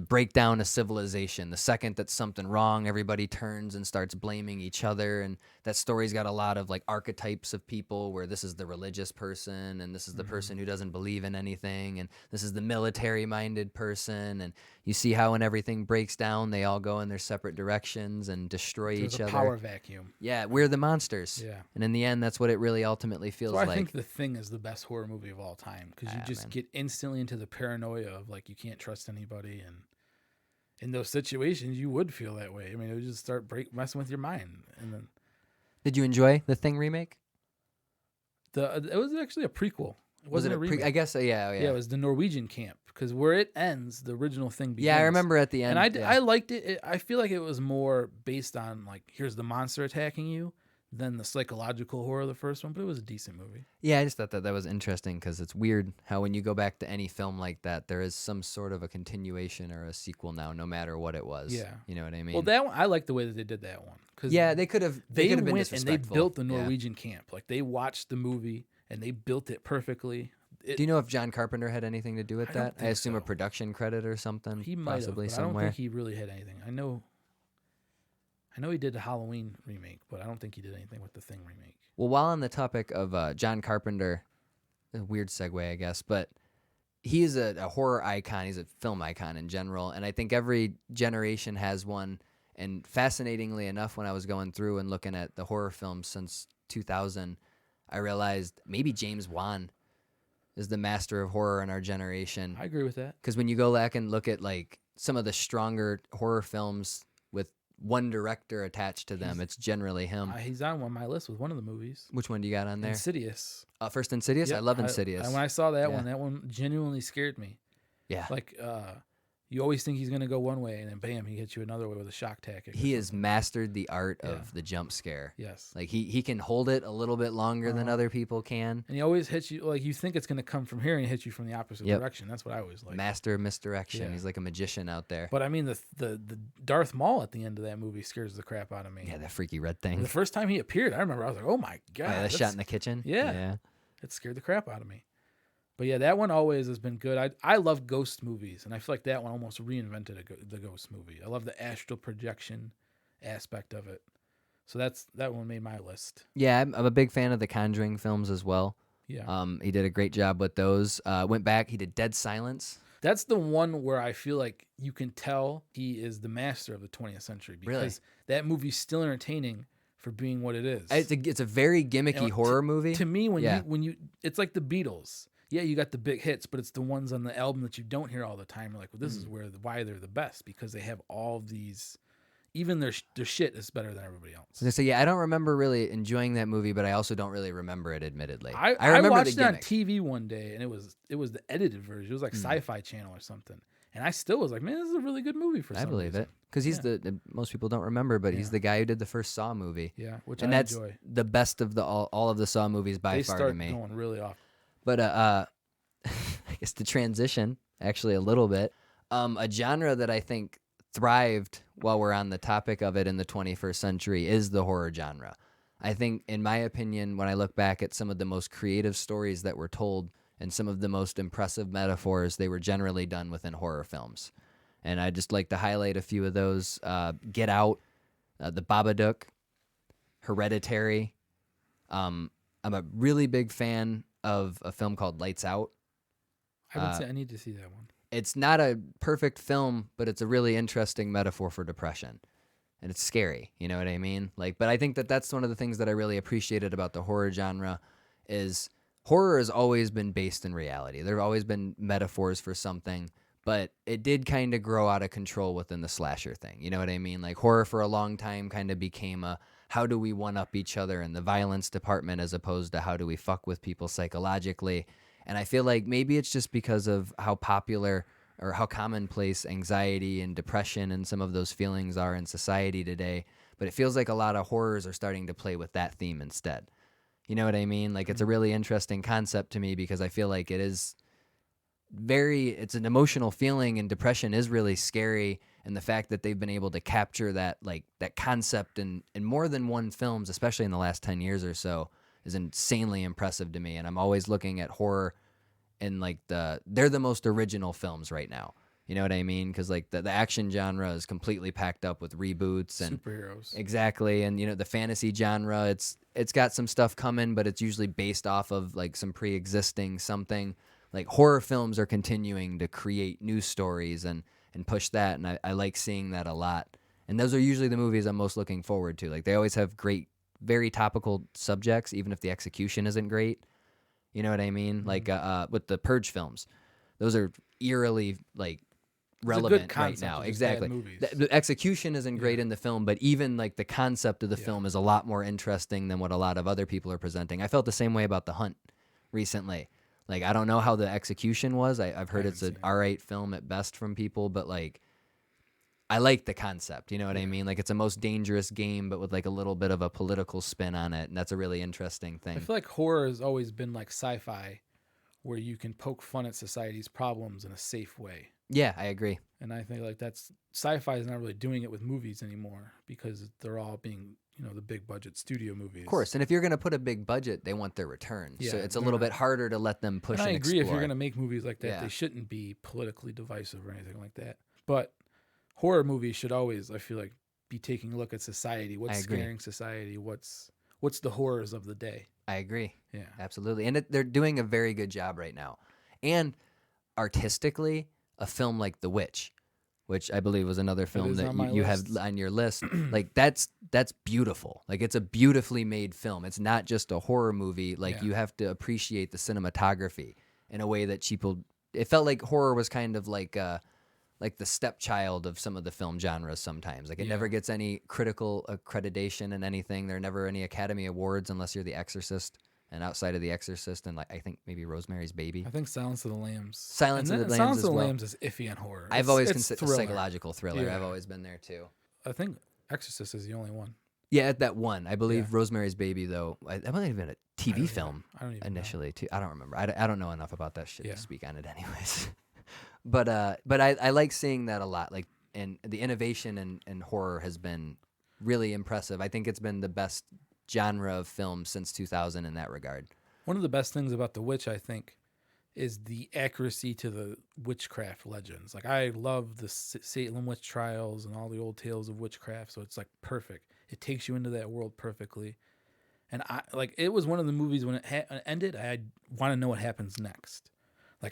breakdown of civilization. The second that something wrong, everybody turns and starts blaming each other. And that story's got a lot of like archetypes of people where this is the religious person and this is the person who doesn't believe in anything. And this is the military-minded person. And you see how when everything breaks down, they all go in their separate directions and destroy each other. There's a power vacuum. Yeah, we're the monsters. Yeah. And in the end, that's what it really ultimately feels like. I think The Thing is the best horror movie of all time because you just get instantly into the paranoia of like you can't trust anybody, and in those situations you would feel that way. I mean, it would just start messing with your mind. And then, did you enjoy The Thing remake? It was actually a prequel. It wasn't a remake. I guess yeah. Yeah, it was the Norwegian camp because where it ends, the original thing begins. Yeah, I remember at the end. And I liked it. I feel like it was more based on like here's the monster attacking you than the psychological horror of the first one, but it was a decent movie. Yeah, I just thought that was interesting because it's weird how when you go back to any film like that, there is some sort of a continuation or a sequel now, no matter what it was. Yeah. You know what I mean? Well, that one, I like the way that they did that one. Yeah, they could have been went and they disrespectful. built the Norwegian camp. Like they watched the movie and they built it perfectly. Do you know if John Carpenter had anything to do with that? I assume so. A production credit or something. He might possibly have, but somewhere. I don't think he really had anything. I know he did the Halloween remake, but I don't think he did anything with the Thing remake. Well, while on the topic of John Carpenter, a weird segue, I guess, but he is a horror icon. He's a film icon in general, and I think every generation has one. And fascinatingly enough, when I was going through and looking at the horror films since 2000, I realized maybe James Wan is the master of horror in our generation. I agree with that. Because when you go back and look at like some of the stronger horror films with one director attached to them, it's generally him. He's on my list with one of the movies. Which one do you got on there? Insidious. First Insidious? Yep. I love Insidious. When I saw that one genuinely scared me. Yeah. Like, you always think he's going to go one way, and then bam, he hits you another way with a shock tactic. He has mastered the art of the jump scare. Yes. Like, he can hold it a little bit longer than other people can. And he always hits you, like, you think it's going to come from here, and he hits you from the opposite direction. That's what I always like. Master of misdirection. Yeah. He's like a magician out there. But, I mean, the Darth Maul at the end of that movie scares the crap out of me. Yeah, that freaky red thing. The first time he appeared, I remember I was like, oh, my God. That shot in the kitchen? Yeah. It scared the crap out of me. But yeah, that one always has been good. I love ghost movies, and I feel like that one almost reinvented the ghost movie. I love the astral projection aspect of it. So that one made my list. Yeah, I'm a big fan of the Conjuring films as well. Yeah. He did a great job with those. Went back, he did Dead Silence. That's the one where I feel like you can tell he is the master of the 20th century because that movie's still entertaining for being what it is. It's a very gimmicky horror movie. To me, when you it's like the Beatles. yeah, you got the big hits, but it's the ones on the album that you don't hear all the time. You're like, well, this is why they're the best, because they have all these. Even their shit is better than everybody else. I was gonna say, yeah, I don't remember really enjoying that movie, but I also don't really remember it. Admittedly, I remember watched the it on gimmick. TV one day, and it was the edited version. It was like Sci-Fi Channel or something, and I still was like, man, this is a really good movie for. I some believe reason. it because he's most people don't remember, but he's the guy who did the first Saw movie. Yeah, which and I that's enjoy. the best of all of the Saw movies by They far start to me. going really off. But I guess to transition actually a little bit, a genre that I think thrived while we're on the topic of it in the 21st century is the horror genre. I think, in my opinion, when I look back at some of the most creative stories that were told and some of the most impressive metaphors, they were generally done within horror films. And I'd just like to highlight a few of those. Get Out, The Babadook, Hereditary. I'm a really big fan of a film called Lights Out. I need to see that one. It's not a perfect film, but it's a really interesting metaphor for depression. And it's scary, you know what I mean? But I think that's one of the things that I really appreciated about the horror genre is horror has always been based in reality. There have always been metaphors for something, but it did kind of grow out of control within the slasher thing. You know what I mean? Horror for a long time kind of became a how do we one-up each other in the violence department as opposed to how do we fuck with people psychologically. And I feel like maybe it's just because of how popular or how commonplace anxiety and depression and some of those feelings are in society today. But it feels like a lot of horrors are starting to play with that theme instead. You know what I mean? It's a really interesting concept to me because I feel like it's an emotional feeling, and depression is really scary. And the fact that they've been able to capture that concept in more than one films, especially in the last 10 years or so, is insanely impressive to me. And I'm always looking at horror and they're the most original films right now. You know what I mean? Because the action genre is completely packed up with reboots and superheroes. Exactly. And the fantasy genre, it's got some stuff coming, but it's usually based off of some pre-existing something. Horror films are continuing to create new stories and push that, and I like seeing that a lot. And those are usually the movies I'm most looking forward to. They always have great, very topical subjects, even if the execution isn't great. You know what I mean? With the Purge films, those are eerily relevant right now. Exactly. The execution isn't great in the film, but even the concept of the film is a lot more interesting than what a lot of other people are presenting. I felt the same way about The Hunt recently. I don't know how the execution was. I've heard it's an all-right film at best from people, but I like the concept. You know what I mean? It's a most dangerous game, but with a little bit of a political spin on it, and that's a really interesting thing. I feel like horror has always been like sci-fi, where you can poke fun at society's problems in a safe way. Yeah, I agree. And I think that's sci-fi is not really doing it with movies anymore because they're all being, the big budget studio movies. Of course, and if you're going to put a big budget, they want their returns. Yeah, so it's a little bit harder to let them push and explore. If you're going to make movies like that, they shouldn't be politically divisive or anything like that. But horror movies should always, I feel like, be taking a look at society. What's scaring society? What's the horrors of the day? I agree. Yeah, absolutely. And they're doing a very good job right now. And artistically, a film like The Witch, which I believe was another film that you have on your list, that's beautiful. It's a beautifully made film. It's not just a horror movie. You have to appreciate the cinematography in a way that people. It felt like horror was kind of the stepchild of some of the film genres sometimes. It never gets any critical accreditation in anything. There are never any Academy Awards unless you're The Exorcist. And outside of The Exorcist and I think maybe Rosemary's Baby. I think Silence of the Lambs. Silence of the Lambs Silence of the Lambs is iffy on horror. I've always considered a psychological thriller. Yeah. I've always been there too. I think Exorcist is the only one. Yeah, at that one. I believe Rosemary's Baby, though, that might have been a TV film initially too. I don't remember. I don't know enough about that shit to speak on it anyways. But I like seeing that a lot. And the innovation in horror has been really impressive. I think it's been the best genre of film since 2000 in that regard. One of the best things about The Witch, I think, is the accuracy to the witchcraft legends. I love the Salem witch trials and all the old tales of witchcraft, so it's perfect. It takes you into that world perfectly. And it was one of the movies when it ended, I want to know what happens next.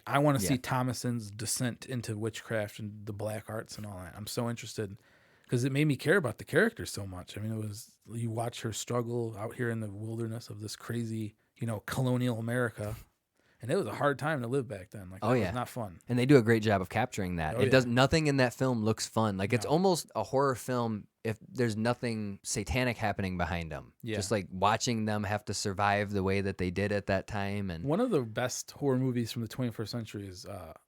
I want to see Thomason's descent into witchcraft and the black arts and all that. I'm so interested because it made me care about the character so much. I mean, it was, you watch her struggle out here in the wilderness of this crazy, colonial America, And it was a hard time to live back then. Like, that was not fun. And they do a great job of capturing that. It does nothing in that film looks fun. Like it's almost a horror film if there's nothing satanic happening behind them. Yeah. Just like watching them have to survive the way that they did at that time. And one of the best horror movies from the 21st century is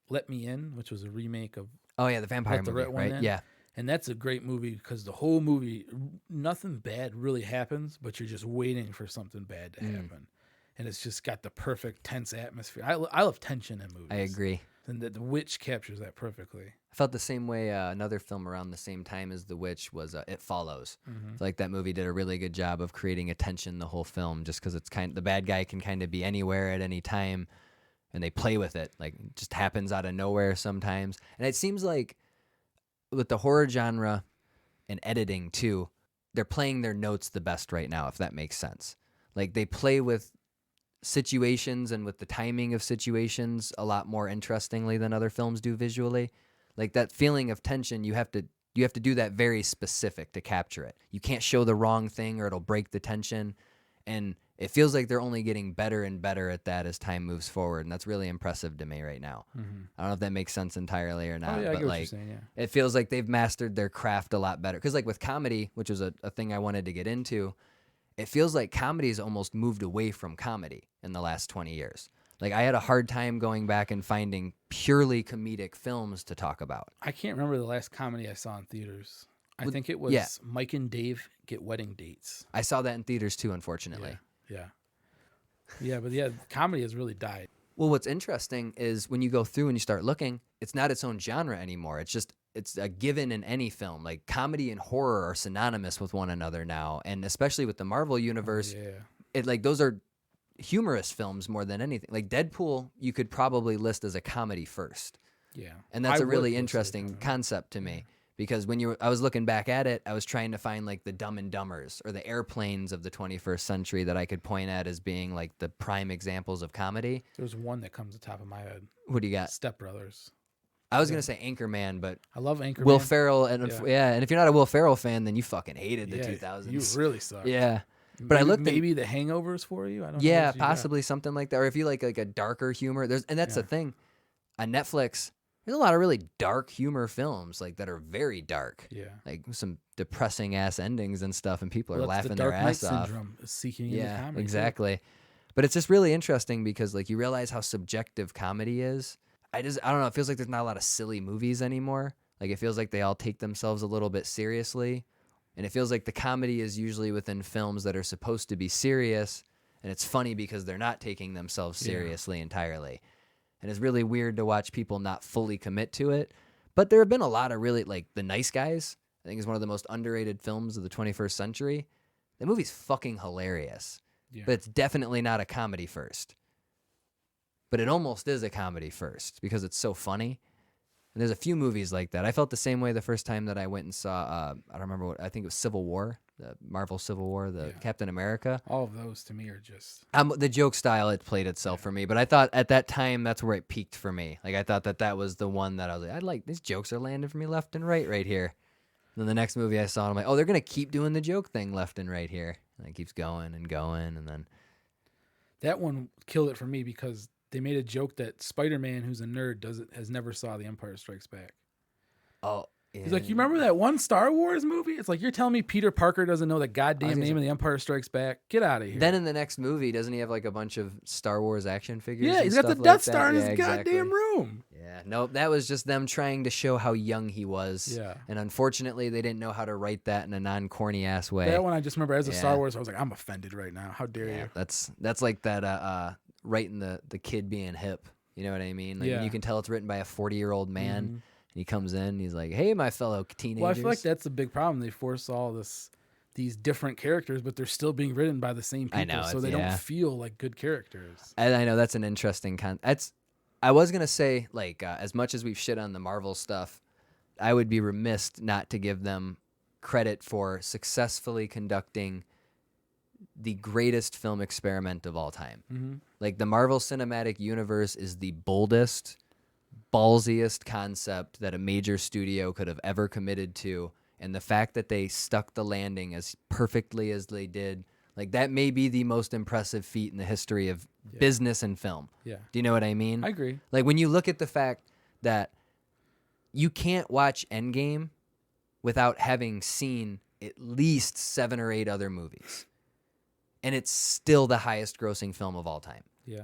Let Me In, which was a remake of the vampire movie, right? Yeah. And that's a great movie because the whole movie, nothing bad really happens, but you're just waiting for something bad to happen. And it's just got the perfect tense atmosphere. I love tension in movies. I agree. And the Witch captures that perfectly. I felt the same way. Another film around the same time as The Witch was It Follows. I feel like that movie did a really good job of creating a tension the whole film, just because it's the bad guy can kind of be anywhere at any time, and they play with it. Like it just happens out of nowhere sometimes. And it seems like with the horror genre and editing too, they're playing their notes the best right now, if that makes sense. Like they play with situations and with the timing of situations a lot more interestingly than other films do visually. Like that feeling of tension, you have to do that very specific to capture it. You can't show the wrong thing or it'll break the tension. And it feels like they're only getting better and better at that as time moves forward, and that's really impressive to me right now. I don't know if that makes sense entirely or not, I but get what like you're saying, yeah. it feels like they've mastered their craft a lot better. Because like with comedy, which was a thing I wanted to get into, it feels like comedy's almost moved away from comedy in the last 20 years. Like I had a hard time going back and finding purely comedic films to talk about. I can't remember the last comedy I saw in theaters. I think it was Mike and Dave Get Wedding Dates. I saw that in theaters too, unfortunately. Yeah, but comedy has really died. Well, what's interesting is when you go through and you start looking, it's not its own genre anymore. It's a given in any film. Like comedy and horror are synonymous with one another now, and especially with the Marvel universe, those are humorous films more than anything. Like Deadpool, you could probably list as a comedy first. Yeah, and that's a really interesting concept to me. Because I was looking back at it, I was trying to find like the Dumb and Dumbers or the Airplanes of the 21st century that I could point at as being like the prime examples of comedy. There's one that comes to the top of my head. What do you got? Step Brothers. I was gonna say Anchorman, but I love Anchorman. Will Ferrell, and and if you're not a Will Ferrell fan, then you fucking hated the 2000s. You really suck. Yeah, but maybe The Hangovers for you. I don't know. Yeah, possibly something like that. Or if you like a darker humor, that's the thing on Netflix. There's a lot of really dark humor films like that are very dark. Yeah, like some depressing ass endings and stuff, and people are laughing their ass off. Syndrome is seeking into comedy. Exactly. Too. But it's just really interesting because like you realize how subjective comedy is. I don't know. It feels like there's not a lot of silly movies anymore. Like it feels like they all take themselves a little bit seriously, and it feels like the comedy is usually within films that are supposed to be serious, and it's funny because they're not taking themselves seriously entirely. And it's really weird to watch people not fully commit to it. But there have been a lot of really, like, The Nice Guys, I think is one of the most underrated films of the 21st century. The movie's fucking hilarious. Yeah. But it's definitely not a comedy first. But it almost is a comedy first because it's so funny. And there's a few movies like that. I felt the same way the first time that I went and saw, I don't remember I think it was Civil War. The Marvel Civil War, the Captain America. All of those to me are just... the joke style, it played itself for me. But I thought at that time, that's where it peaked for me. Like, I thought that was the one that I was like, these jokes are landing for me left and right here. And then the next movie I saw, I'm like, they're going to keep doing the joke thing left and right here. And it keeps going and going. And then... That one killed it for me because they made a joke that Spider-Man, who's a nerd, has never saw The Empire Strikes Back. Oh, he's like, you remember that one Star Wars movie? It's like, you're telling me Peter Parker doesn't know the goddamn name of The Empire Strikes Back? Get out of here. Then in the next movie, doesn't he have like a bunch of Star Wars action figures? Yeah, he's got the Death Star in his goddamn room. Yeah, nope, that was just them trying to show how young he was. Yeah. And unfortunately, they didn't know how to write that in a non-corny ass way. That one I just remember as a Star Wars, I was like, I'm offended right now. How dare you? That's like that writing the kid being hip. You know what I mean? Like, you can tell it's written by a 40-year-old man. Mm-hmm. He comes in, he's like, hey, my fellow teenagers. Well, I feel like that's a big problem. They force all these different characters, but they're still being written by the same people, so they don't feel like good characters. And I know that's an interesting I was going to say, like, as much as we've shit on the Marvel stuff, I would be remiss not to give them credit for successfully conducting the greatest film experiment of all time. Mm-hmm. Like, the Marvel Cinematic Universe is the boldest, ballsiest concept that a major studio could have ever committed to, and the fact that they stuck the landing as perfectly as they did, Like that may be the most impressive feat in the history of business and film. Yeah. Do you know what I mean? I agree. Like when you look at the fact that you can't watch Endgame without having seen at least 7 or 8 other movies. And it's still the highest grossing film of all time. Yeah.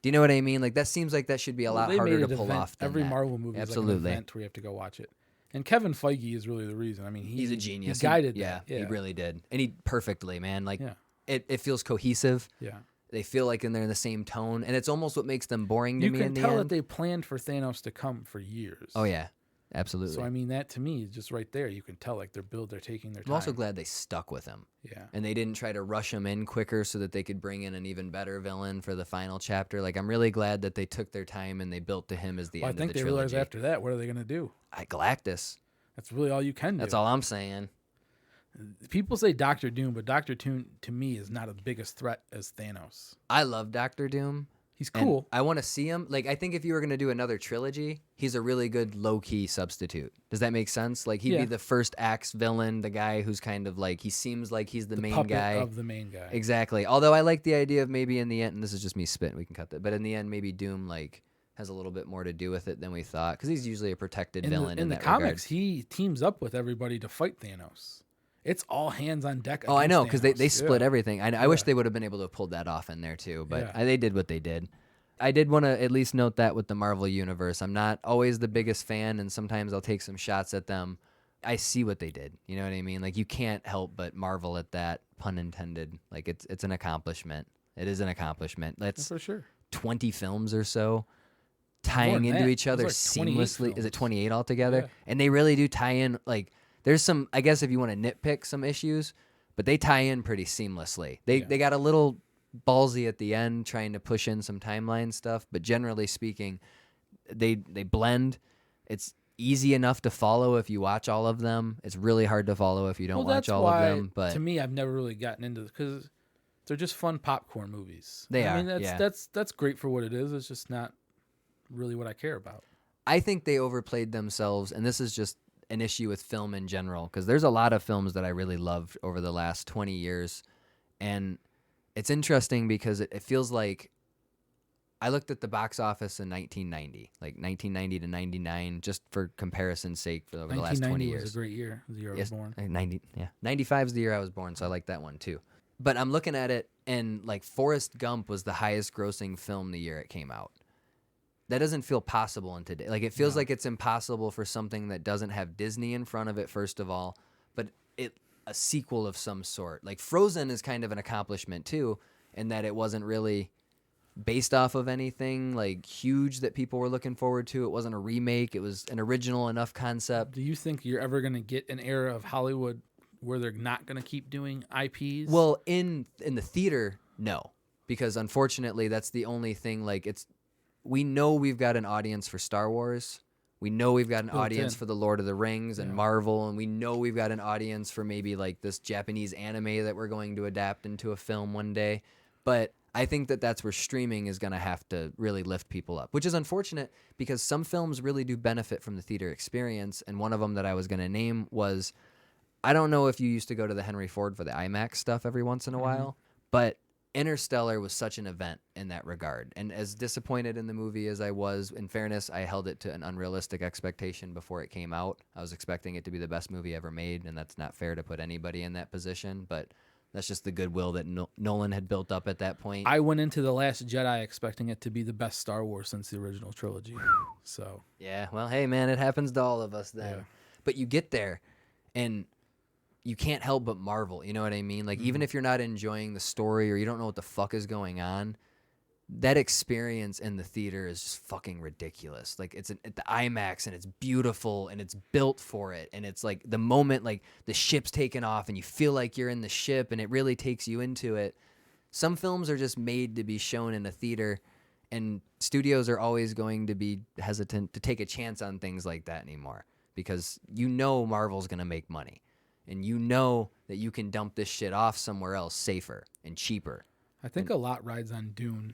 Do you know what I mean? Like that seems like that should be a lot They harder made to it pull event. off than Every that. Marvel movie Absolutely. is like an event where you have to go watch it. And Kevin Feige is really the reason. I mean, He's a genius. He guided yeah, that. Yeah, he really did. And he perfectly, man. Like Yeah. it feels cohesive. Yeah. They feel like they're in the same tone. And it's almost what makes them boring to You me can in the tell end. that they planned for Thanos to come for years. Oh, yeah. Absolutely. So, I mean, that to me is just right there. You can tell like they're taking their time. I'm also glad they stuck with him. Yeah. And they didn't try to rush him in quicker so that they could bring in an even better villain for the final chapter. Like, I'm really glad that they took their time and they built to him as the Well, end I think of the they trilogy. realized after that, what are they going to do? Galactus. That's really all you can do. That's all I'm saying. People say Doctor Doom, but Doctor Doom to me is not as big a threat as Thanos. I love Doctor Doom. He's and cool. I want to see him. Like, I think if you were going to do another trilogy, he's a really good low-key substitute. Does that make sense? Like, he'd be the first axe villain, the guy who's kind of like, he seems like he's the main puppet guy. of the main guy. Exactly. Although I like the idea of maybe in the end, and this is just me spitting, we can cut that, but in the end, maybe Doom, like, has a little bit more to do with it than we thought, because he's usually a protected villain in the that comics, regard. he teams up with everybody to fight Thanos. It's all hands on deck. Oh, I know, because because they split everything. I wish Yeah. they would have been able to have pulled that off in there too, but Yeah. they did what they did. I did want to at least note that with the Marvel Universe. I'm not always the biggest fan, and sometimes I'll take some shots at them. I see what they did. You know what I mean? Like, you can't help but marvel at that, pun intended. Like, it's an accomplishment. It is an accomplishment. That's for sure. 20 films or so More tying than into that. each other There's like 28 seamlessly. Is films. it 28 altogether? Yeah. And they really do tie in. Like, there's some, I guess if you want to nitpick some issues, but they tie in pretty seamlessly. They got a little ballsy at the end trying to push in some timeline stuff, but generally speaking, they blend. It's easy enough to follow if you watch all of them. It's really hard to follow if you don't watch all of them. But to me, I've never really gotten into this because they're just fun popcorn movies. They I mean, are, that's great for what it is. It's just not really what I care about. I think they overplayed themselves, and this is just an issue with film in general, because there's a lot of films that I really loved over the last 20 years, and it's interesting because it feels like I looked at the box office in 1990, like 1990 to 99, just for comparison's sake for over the last 20 years. 1990 was a great year. The year I was born. 95 is the year I was born, so I like that one too. But I'm looking at it, and like Forrest Gump was the highest grossing film the year it came out. That doesn't feel possible in today. Like, it feels like it's impossible for something that doesn't have Disney in front of it, first of all, but a sequel of some sort. Like, Frozen is kind of an accomplishment too, in that it wasn't really based off of anything like huge that people were looking forward to. It wasn't a remake. It was an original enough concept. Do you think you're ever going to get an era of Hollywood where they're not going to keep doing IPs? Well, in the theater, no, because unfortunately that's the only thing. Like, we know we've got an audience for Star Wars. We know we've got an audience for the Lord of the Rings and Marvel, and we know we've got an audience for maybe like this Japanese anime that we're going to adapt into a film one day. But I think that that's where streaming is going to have to really lift people up, which is unfortunate because some films really do benefit from the theater experience. And one of them that I was going to name was, I don't know if you used to go to the Henry Ford for the IMAX stuff every once in a while, but Interstellar was such an event in that regard. And as disappointed in the movie as I was, in fairness, I held it to an unrealistic expectation before it came out. I was expecting it to be the best movie ever made, and that's not fair to put anybody in that position, but that's just the goodwill that Nolan had built up at that point. I went into The Last Jedi expecting it to be the best Star Wars since the original trilogy. So yeah, well, hey, man, it happens to all of us then. Yeah. But you get there, and you can't help but marvel. You know what I mean? Like, even if you're not enjoying the story or you don't know what the fuck is going on, that experience in the theater is just fucking ridiculous. Like, it's at the IMAX, and it's beautiful, and it's built for it. And it's like the moment, like, the ship's taken off and you feel like you're in the ship, and it really takes you into it. Some films are just made to be shown in a theater, and studios are always going to be hesitant to take a chance on things like that anymore, because you know Marvel's going to make money. And you know that you can dump this shit off somewhere else safer and cheaper. I think a lot rides on Dune.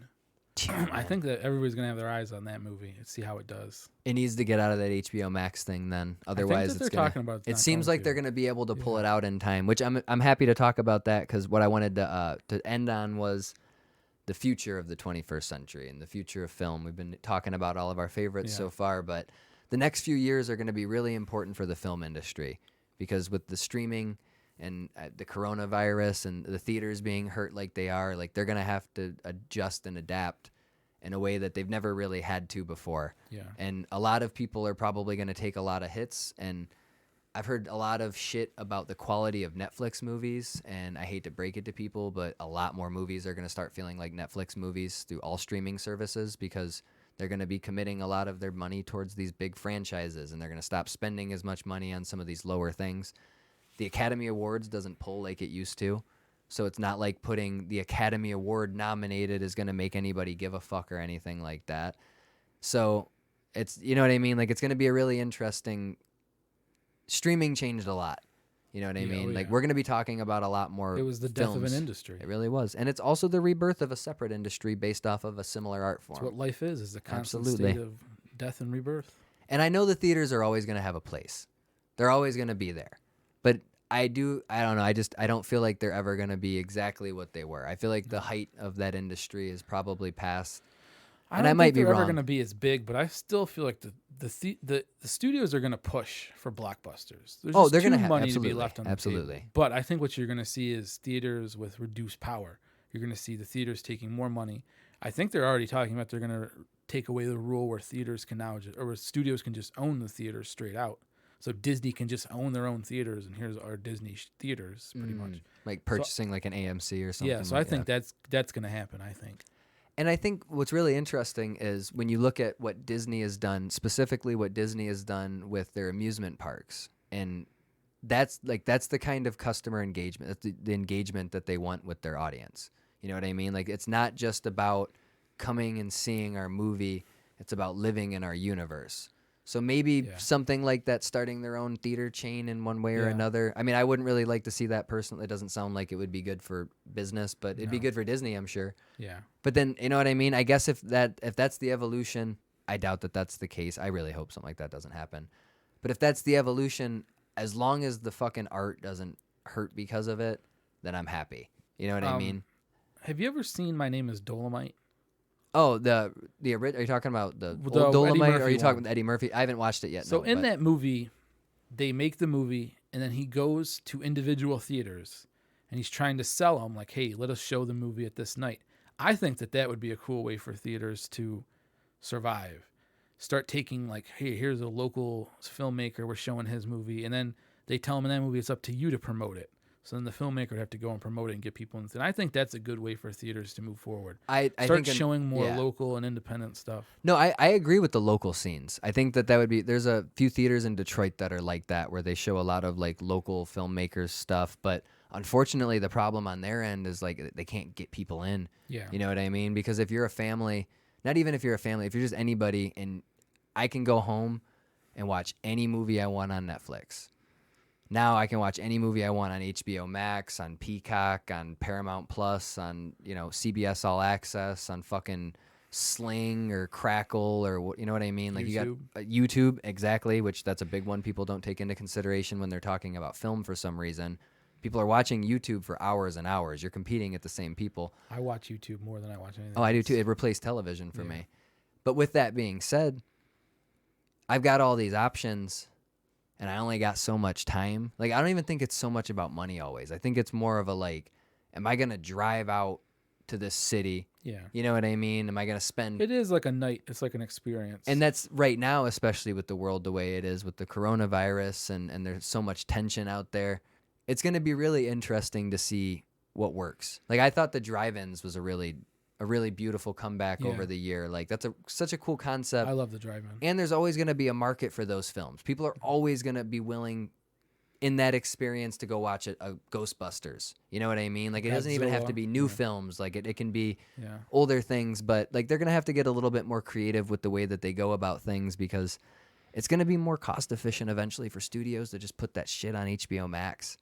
Yeah, I man. think that everybody's gonna have their eyes on that movie and see how it does. It needs to get out of that HBO Max thing then. I think Otherwise, that it's they're gonna. talking about. It's It not seems going like they're to. gonna be able to pull Yeah. it out in time, which I'm happy to talk about that because what I wanted to end on was the future of the 21st century and the future of film. We've been talking about all of our favorites Yeah. so far, but the next few years are going to be really important for the film industry because with the streaming and the coronavirus and the theaters being hurt like they are, like they're going to have to adjust and adapt in a way that they've never really had to before. Yeah. And a lot of people are probably going to take a lot of hits. And I've heard a lot of shit about the quality of Netflix movies, and I hate to break it to people, but a lot more movies are going to start feeling like Netflix movies through all streaming services because they're going to be committing a lot of their money towards these big franchises, and they're going to stop spending as much money on some of these lower things. The Academy Awards doesn't pull like it used to, so it's not like putting the Academy Award nominated is going to make anybody give a fuck or anything like that. So it's, you know what I mean? Like it's going to be a really interesting. Streaming changed a lot. You know what I mean? Like we're going to be talking about a lot more. It was the films. death of an industry. It really was. And it's also the rebirth of a separate industry based off of a similar art form. It's what life is the constant Absolutely. state of death and rebirth. And I know the theaters are always going to have a place. They're always going to be there. But I don't know. I don't feel like they're ever going to be exactly what they were. I feel like the height of that industry is probably past. I don't think they're ever going to be as big, but I still feel like the studios are going to push for blockbusters. There's just they're too going to have money absolutely, to be left on the absolutely. table. But I think what you're going to see is theaters with reduced power. You're going to see the theaters taking more money. I think they're already talking about they're going to take away the rule where theaters can now or where studios can just own the theaters straight out. So Disney can just own their own theaters, and here's our Disney theaters, pretty much. Like purchasing like an AMC or something. Yeah, so like I think that. that's going to happen, I think. And I think what's really interesting is when you look at what Disney has done, specifically what Disney has done with their amusement parks, and that's the kind of customer engagement, that's the engagement that they want with their audience. You know what I mean? Like it's not just about coming and seeing our movie, it's about living in our universe. So maybe something like that, starting their own theater chain in one way or another. I mean, I wouldn't really like to see that personally. It doesn't sound like it would be good for business, but it'd be good for Disney, I'm sure. Yeah. But then, you know what I mean? I guess if that's the evolution, I doubt that that's the case. I really hope something like that doesn't happen. But if that's the evolution, as long as the fucking art doesn't hurt because of it, then I'm happy. You know what I mean? Have you ever seen My Name is Dolomite? Oh, are you talking about the The old Dolomite, Eddie or are you Murphy talking one. about Eddie Murphy? I haven't watched it yet. So no, in but- that movie, they make the movie, and then he goes to individual theaters, and he's trying to sell them, like, hey, let us show the movie at this night. I think that would be a cool way for theaters to survive. Start taking, like, hey, here's a local filmmaker, we're showing his movie, and then they tell him in that movie it's up to you to promote it. So then the filmmaker would have to go and promote it and get people in. And I think that's a good way for theaters to move forward. I Start think showing more local and independent stuff. No, I agree with the local scenes. I think that would be, there's a few theaters in Detroit that are like that, where they show a lot of like local filmmakers stuff. But unfortunately, the problem on their end is like they can't get people in. Yeah. You know what I mean? Because if you're a family, not even if you're a family, if you're just anybody, and I can go home and watch any movie I want on Netflix. Now I can watch any movie I want on HBO Max, on Peacock, on Paramount Plus, on, you know, CBS All Access, on fucking Sling or Crackle, or you know what I mean? Like YouTube. You got YouTube, exactly, which that's a big one people don't take into consideration when they're talking about film for some reason. People are watching YouTube for hours and hours. You're competing at the same people. I watch YouTube more than I watch anything Oh, I do else. too. It replaced television for me. But with that being said, I've got all these options, and I only got so much time. Like, I don't even think it's so much about money always. I think it's more of a, like, am I going to drive out to this city? Yeah. You know what I mean? Am I going to spend... It is like a night. It's like an experience. And that's right now, especially with the world the way it is with the coronavirus, and there's so much tension out there. It's going to be really interesting to see what works. Like, I thought the drive-ins was a really beautiful comeback over the year. Like, that's such a cool concept. I love the drive-in. And there's always going to be a market for those films. People are always going to be willing in that experience to go watch a Ghostbusters. You know what I mean? Like, it doesn't even have to be new films. Like, it can be older things, but like they're going to have to get a little bit more creative with the way that they go about things, because it's going to be more cost efficient eventually for studios to just put that shit on HBO Max.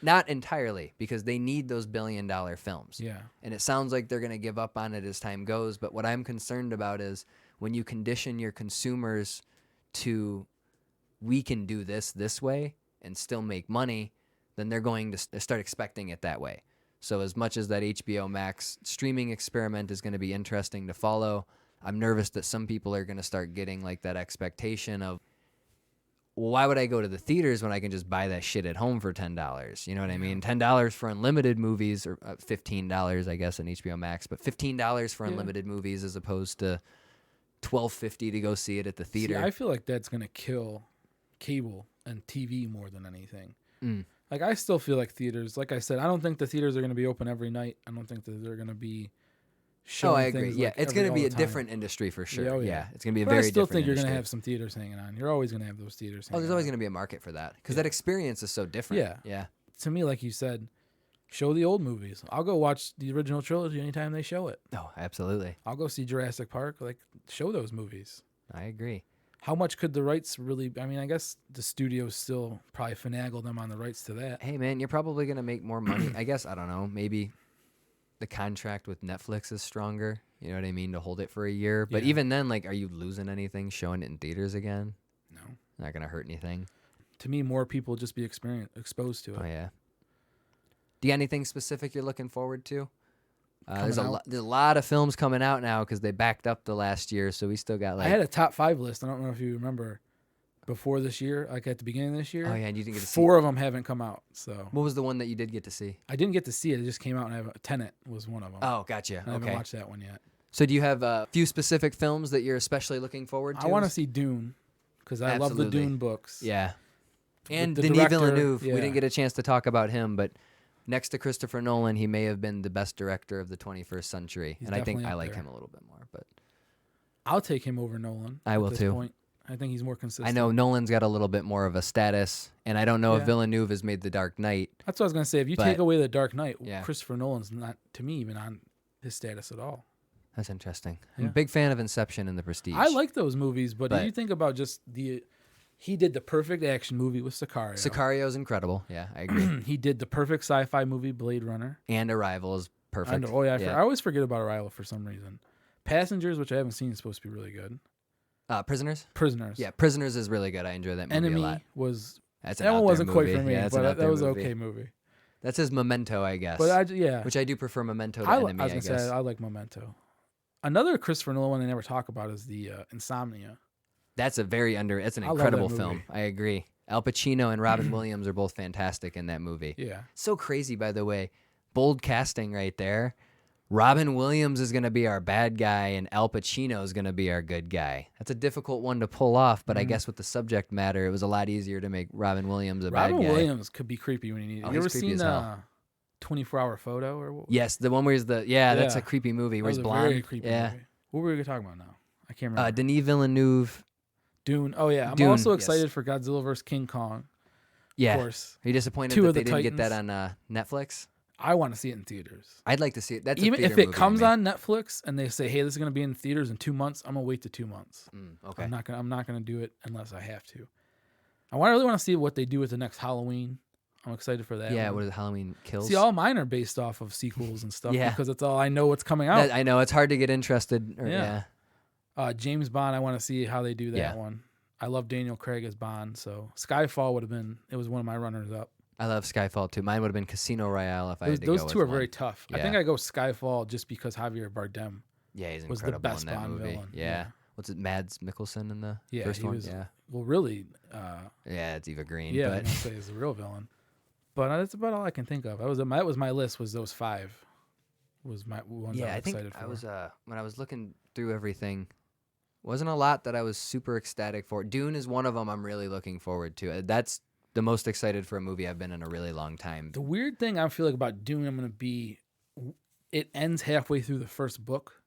Not entirely, because they need those billion-dollar films. Yeah. And it sounds like they're going to give up on it as time goes. But what I'm concerned about is when you condition your consumers to, we can do this way and still make money, then they're going to start expecting it that way. So as much as that HBO Max streaming experiment is going to be interesting to follow, I'm nervous that some people are going to start getting like that expectation of, well, why would I go to the theaters when I can just buy that shit at home for $10? You know what I mean? $10 for unlimited movies, or $15, I guess, on HBO Max, but $15 for unlimited movies as opposed to $12.50 to go see it at the theater. See, I feel like that's going to kill cable and TV more than anything. Like, I still feel like theaters, like I said, I don't think the theaters are going to be open every night. I don't think that they're going to be showing I agree. things Yeah, like it's going to all be the a time. different industry for sure. Yeah, oh, yeah. yeah. It's going to be a But very I still different think you're going industry. to have some theaters hanging on. You're always going to have those theaters hanging on. There's always going to be a market for that because that experience is so different. Yeah. Yeah. To me, like you said, show the old movies. I'll go watch the original trilogy anytime they show it. Oh, absolutely. I'll go see Jurassic Park. Like, show those movies. I agree. How much could the rights really... I mean, I guess the studios still probably finagle them on the rights to that. Hey, man, you're probably going to make more money. I guess, I don't know, maybe the contract with Netflix is stronger. You know what I mean? To hold it for a year. But Yeah. even then, like, are you losing anything showing it in theaters again? No. Not going to hurt anything. To me, more people just be exposed to it. Oh, yeah. Do you got anything specific you're looking forward to? There's a lot of films coming out now because they backed up the last year, so we still got like... I had a top 5 list. I don't know if you remember before this year, like at the beginning of this year. Oh, yeah, and you didn't get to see... 4 of them haven't come out. So What was the one that you did get to see? I didn't get to see it. It just came out, and Tenet was one of them. Oh, gotcha. I haven't Okay. watched that one yet. So do you have a few specific films that you're especially looking forward to? I want to see Dune because I love the Absolutely. Dune books. Yeah. And The Denis director, Villeneuve. yeah. We didn't get a chance to talk about him, but next to Christopher Nolan, he may have been the best director of the 21st century. He's And I think definitely I up like there. him a little bit more. But I'll take him over Nolan. I will at this too. Point. I think he's more consistent. I know Nolan's got a little bit more of a status, and I don't know if Yeah. Villeneuve has made The Dark Knight. That's what I was gonna say. If you But- take away the Dark Knight, Yeah. Christopher Nolan's not, to me, even on his status at all. That's interesting. I'm a Yeah. big fan of Inception and The Prestige. I like those movies, but if But- you think about just he did the perfect action movie with Sicario. Sicario's incredible. Yeah, I agree. He did the perfect sci-fi movie, Blade Runner. And Arrival is perfect. I know. Oh yeah, I always forget about Arrival for some reason. Passengers, which I haven't seen, is supposed to be really good. Prisoners? Prisoners. Yeah, Prisoners is really good. I enjoy that movie Enemy a lot. was That's an that one out there wasn't quite movie. for me, Yeah, that's an but out that there was an movie. okay movie. That's his Memento, I guess. But which I do prefer Memento to I Enemy, was I gonna guess. say I like Memento. Another Christopher Nolan one they never talk about is the Insomnia. That's a very it's an I love incredible that film. movie. I agree. Al Pacino and Robin Williams are both fantastic in that movie. Yeah. So crazy, by the way. Bold casting right there. Robin Williams is going to be our bad guy, and Al Pacino is going to be our good guy. That's a difficult one to pull off, but I guess with the subject matter, it was a lot easier to make Robin Williams a bad guy. Robin Williams could be creepy when you need it. Oh, You he's ever creepy seen as hell. 24-Hour Photo? Or what? Yes, the one where he's that's Yeah. a creepy movie That where was he's a very blonde. creepy Yeah. movie. What were we talking about now? I can't remember. Denis Villeneuve. Dune. Oh yeah, I'm Dune, also yes. excited for Godzilla vs King Kong. Yeah. Of course. Are you disappointed Two that of they the didn't get that Titans. on Netflix? I want to see it in theaters. I'd like to see it. That's Even a theater if it movie to comes me. on Netflix and they say, "Hey, this is going to be in theaters in 2 months," I'm gonna wait to 2 months. Okay. I'm not gonna do it unless I have to. I really want to see what they do with the next Halloween. I'm excited for that. Yeah, one. what is it, Halloween Kills? See, all mine are based off of sequels and stuff Yeah. because it's all I know what's coming out. I know it's hard to get interested. Yeah. James Bond, I want to see how they do that Yeah. one. I love Daniel Craig as Bond, so Skyfall it was one of my runners up. I love Skyfall too. Mine would have been Casino Royale if I had to Those go two with are very one. tough. I Yeah. think I go Skyfall just because Javier Bardem Yeah, he's was the incredible best in that Bond movie. villain. Yeah. What's it, Mads Mikkelsen in the Yeah, first he one? was- Yeah. Well, really, Yeah, it's Eva Green. yeah, but I'm gonna say is the real villain. But that's about all I can think of. That was my list. Was those 5? Was my ones yeah, I was I think excited for. I was when I was looking through everything, wasn't a lot that I was super ecstatic for. Dune is one of them I'm really looking forward to. That's the most excited for a movie I've been in a really long time. The weird thing I feel like about Dune, I'm gonna be, it ends halfway through the first book,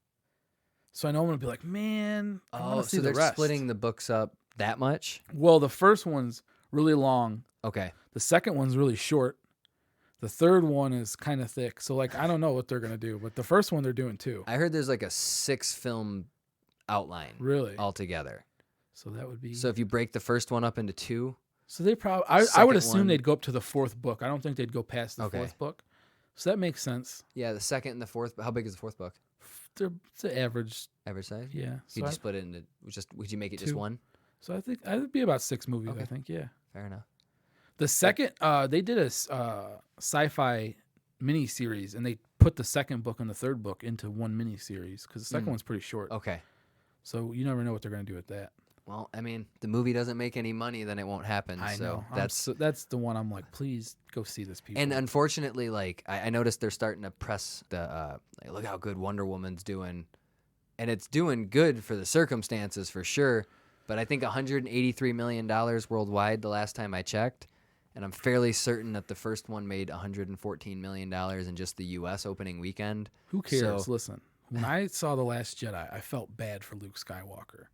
so I know I'm gonna be like, man, I want to see so the they're rest. splitting the books up that much? Well, the first one's really long. Okay. The second one's really short. The third one is kind of thick. So like I don't know what they're gonna do, but the first one they're doing too. I heard there's like a 6-film outline Really? altogether. So that would be. So if you break the first one up into 2, So they probably, I would Second assume one- they'd go up to the fourth book. I don't think they'd go past the Okay. fourth book. So that makes sense. Yeah, the second and the fourth. How big is the fourth book? It's an average. Average size? Yeah. So you just split it into would you make it just Two. one? So I think it'd be about 6 movies. Okay. I think. Yeah. Fair enough. The second, they did a sci-fi mini series, and they put the second book and the third book into one mini series because the second one's pretty short. Okay. So you never know what they're going to do with that. Well, I mean, the movie doesn't make any money, then it won't happen. I so know. that's that's the one I'm like, please go see this, people. and unfortunately, like I noticed they're starting to press the like, look how good Wonder Woman's doing, and it's doing good for the circumstances for sure. But I think $183 million worldwide the last time I checked, and I'm fairly certain that the first one made $114 million in just the U.S. opening weekend. Who cares? So- Listen, when I saw The Last Jedi, I felt bad for Luke Skywalker.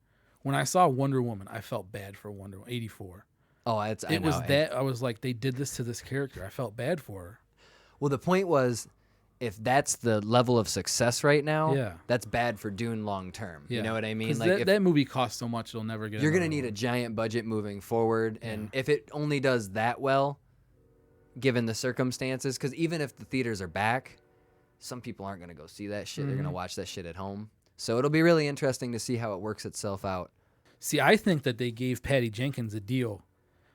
When I saw Wonder Woman, I felt bad for Wonder Woman 84. Oh, I was like, they did this to this character. I felt bad for her. Well, the point was, if that's the level of success right now, Yeah. that's bad for Dune long term. Yeah. You know what I mean? 'Cause Like, if that movie costs so much, it'll never get. you're gonna another need a one. giant budget moving forward, and if it only does that well, given the circumstances, because even if the theaters are back, some people aren't gonna go see that shit. They're gonna watch that shit at home. So it'll be really interesting to see how it works itself out. See, I think that they gave Patty Jenkins a deal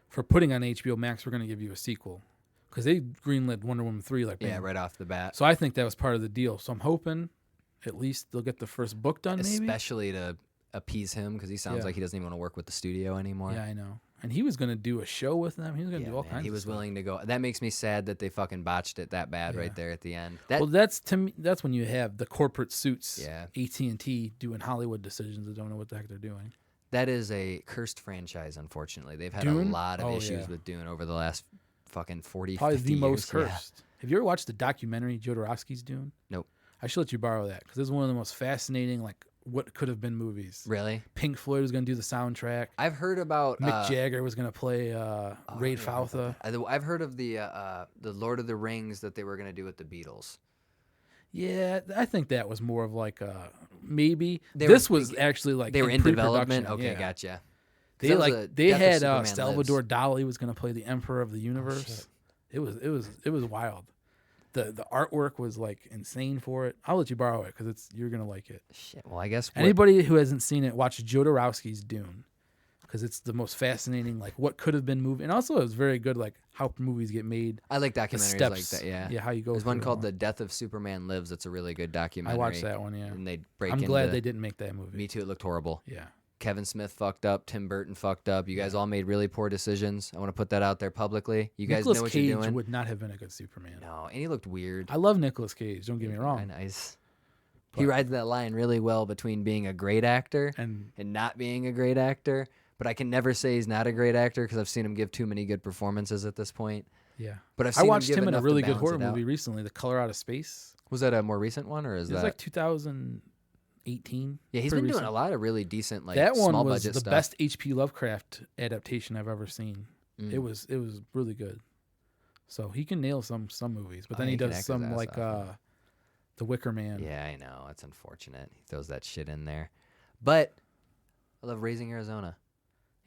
for putting on HBO Max. We're going to give you a sequel because they greenlit Wonder Woman 3 like Yeah, bam. right off the bat. So I think that was part of the deal. So I'm hoping at least they'll get the first book done. Maybe. Especially to appease him, because he sounds Yeah. like he doesn't even want to work with the studio anymore. Yeah, I know. And he was going to do a show with them. He was going to Yeah, do all man, kinds. he of was stuff. willing to go. That makes me sad that they fucking botched it that bad right there at the end. That Well, that's to me. That's when you have the corporate suits. Yeah. AT&T doing Hollywood decisions that don't know what the heck they're doing. That is a cursed franchise, unfortunately. They've had Dune? a lot of Oh, issues yeah. with Dune over the last fucking 40, Probably 50 the most years. Yeah. cursed. Have you ever watched the documentary Jodorowsky's Dune? Nope. I should let you borrow that because it's one of the most fascinating, like, what could have been movies. Really? Pink Floyd was going to do the soundtrack. I've heard about Mick Jagger was going to play Raid Faltha. I've heard of the Lord of the Rings that they were going to do with the Beatles. Yeah, I think that was more of like maybe. They This were- was actually like They were in pre-production. development? Okay, Yeah. gotcha. 'Cause They that was like a they Death of had Superman Salvador Lives. Dali was going to play the Emperor of the Universe. It was wild. The artwork was like insane for it. I'll let you borrow it because you're gonna like it. Shit. Well, I guess Anybody who hasn't seen it, watch Jodorowsky's Dune because it's the most fascinating. Like what could have been movie, and also it was very good. Like how movies get made. I like The documentaries steps, like that. Yeah. yeah. How you go. There's one through called it The Death of Superman Lives. It's a really good all. documentary. I watched that one. Yeah. And they break I'm into glad they didn't make that movie. Me too. It looked horrible. Yeah. Kevin Smith fucked up. Tim Burton fucked up. You guys all made really poor decisions. I want to put that out there publicly. You guys Nicolas know what Cage you're doing. would not have been a good Superman. No, and he looked weird. I love Nicolas Cage. Don't get me wrong. Nice. He But- rides that line really well between being a great actor And and not being a great actor. But I can never say he's not a great actor because I've seen him give too many good performances at this point. yeah, But I've I seen watched give him in a enough to really good balance horror it out. movie recently, The Color Out of Space. Was that a more recent one, or is It was that? like 2018. Yeah, he's pretty been doing recent. a lot of really decent, like That one small was budget the stuff. best H.P. Lovecraft adaptation I've ever seen. Mm. It was really good. So he can nail some movies, but Oh, then he he can does act his some ass like off. The Wicker Man. Yeah, I know. It's unfortunate. He throws that shit in there. But I love Raising Arizona.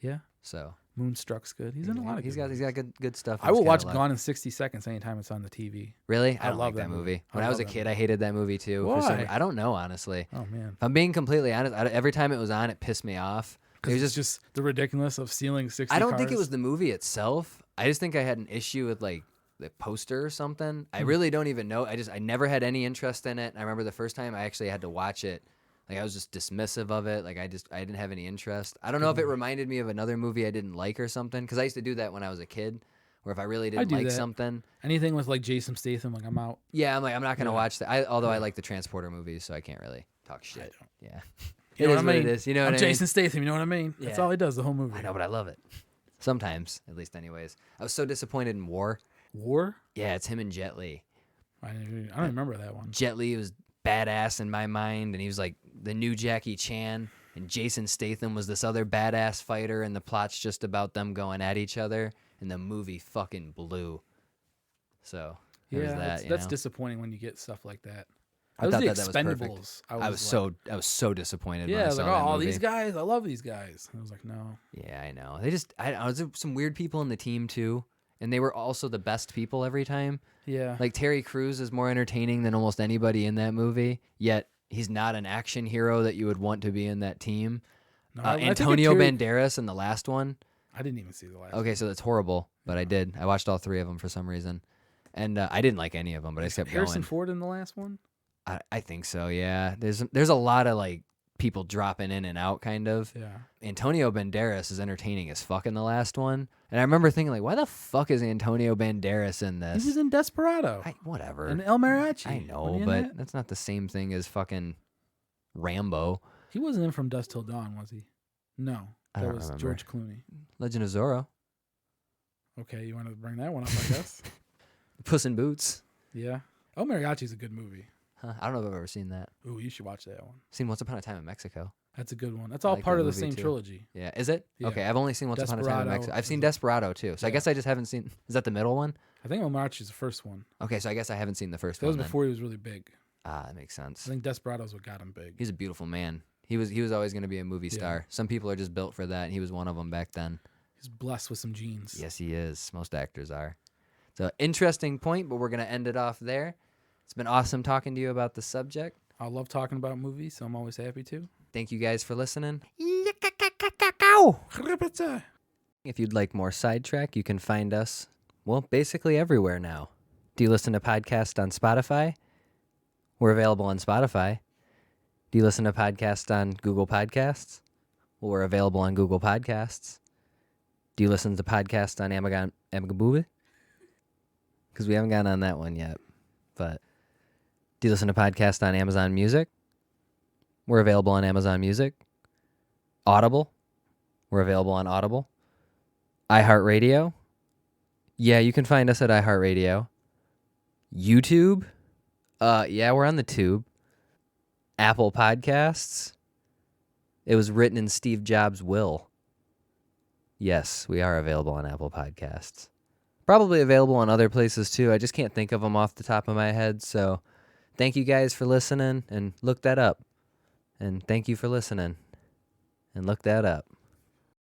Yeah. So Moonstruck's good. He's in a lot of he's good got movies. good stuff. in I will his watch catalog. Gone in 60 Seconds anytime it's on the TV. Really? I don't love like that that movie. movie. I When I was a love that kid, movie. I hated that movie too. Why? I don't know, honestly. Oh man. If I'm being completely honest, every time it was on, it pissed me off. It Because was it's just the ridiculous of stealing 60 I don't think it cars. was the movie itself. I just think I had an issue with like the poster or something. I Hmm. really don't even know. I never had any interest in it. I remember the first time I actually had to watch it. Like I was just dismissive of it. Like I didn't have any interest. I don't know if it reminded me of another movie I didn't like or something. Because I used to do that when I was a kid, where if I really didn't do like that. something, Anything with like Jason Statham, like I'm out. yeah, I'm like I'm not gonna Yeah. watch that. Although I like the Transporter movies, so I can't really talk shit. Yeah, You know It what is I what mean? it is. You know I'm what I mean? Jason Statham. You know what I mean? That's Yeah. all he does the whole movie. I know, but I love it. Sometimes, at least, anyways. I was so disappointed in War. War? Yeah, it's him and Jet Li. I don't remember that one. Jet Li was badass in my mind, and he was like the new Jackie Chan, and Jason Statham was this other badass fighter, and the plot's just about them going at each other, and the movie fucking blew. So there's Yeah, that. that's you know? disappointing when you get stuff like that. I thought that was perfect. Expendables. I was so disappointed. Yeah, when I was saw like, that oh, movie. these guys, I love these guys. I was like, no. Yeah, I know. I was some weird people in the team too, and they were also the best people every time. Yeah. Like Terry Crews is more entertaining than almost anybody in that movie. Yet he's not an action hero that you would want to be in that team. No, I think Antonio Terry- Banderas in the last one. I didn't even see the last. Okay, so that's horrible, but I did. I watched all 3 of them for some reason, and I didn't like any of them, but I just kept Harrison going. Ford in the last one. I think so. Yeah, there's a lot of like people dropping in and out, kind of. Yeah. Antonio Banderas is entertaining as fuck in the last one, and I remember thinking like, why the fuck is Antonio Banderas in this? He was in Desperado. Whatever. And El Mariachi. I know, Wasn't he in but that? that's not the same thing as fucking Rambo. He wasn't in From Dusk Till Dawn, was he? No, I that don't was remember. George Clooney. Legend of Zorro, Okay, you want to bring that one up, I guess. Puss in Boots. Yeah. El Mariachi's a good movie. Huh, I don't know if I've ever seen that. Ooh, you should watch that one. Seen Once Upon a Time in Mexico. That's a good one. That's I all like part that of the movie, same too. trilogy. Yeah, is it? Yeah. Okay, I've only seen Once Upon a Time in Desperado Mexico. I've is seen a- Desperado too, so I Yeah. guess I just haven't seen. Is that the middle one? I think El Mariachi's the first one. Okay, so I guess I haven't seen the first That was one. before he was really big. Ah, that makes I sense. think Desperado's what got him big. He's a beautiful man. He was always going to be a movie Yeah. star. Some people are just built for that, and he was one of them back then. He's blessed with some genes. Yes, he is. Most actors are. So interesting point, but we're going to end it off there. It's been awesome talking to you about the subject. I love talking about movies, so I'm always happy to. Thank you guys for listening. If you'd like more SideTrak'd, you can find us, well, basically everywhere now. Do you listen to podcasts on Spotify? We're available on Spotify. Do you listen to podcasts on Google Podcasts? Well, we're available on Google Podcasts. Do you listen to podcasts on Amazon? Because we haven't gotten on that one yet. But do you listen to podcasts on Amazon Music? We're available on Amazon Music. Audible? We're available on Audible. iHeartRadio? Yeah, you can find us at iHeartRadio. YouTube? Yeah, we're on the tube. Apple Podcasts? It was written in Steve Jobs' will. Yes, we are available on Apple Podcasts. Probably available on other places too. I just can't think of them off the top of my head. So thank you guys for listening, and look that up. And thank you for listening, and look that up.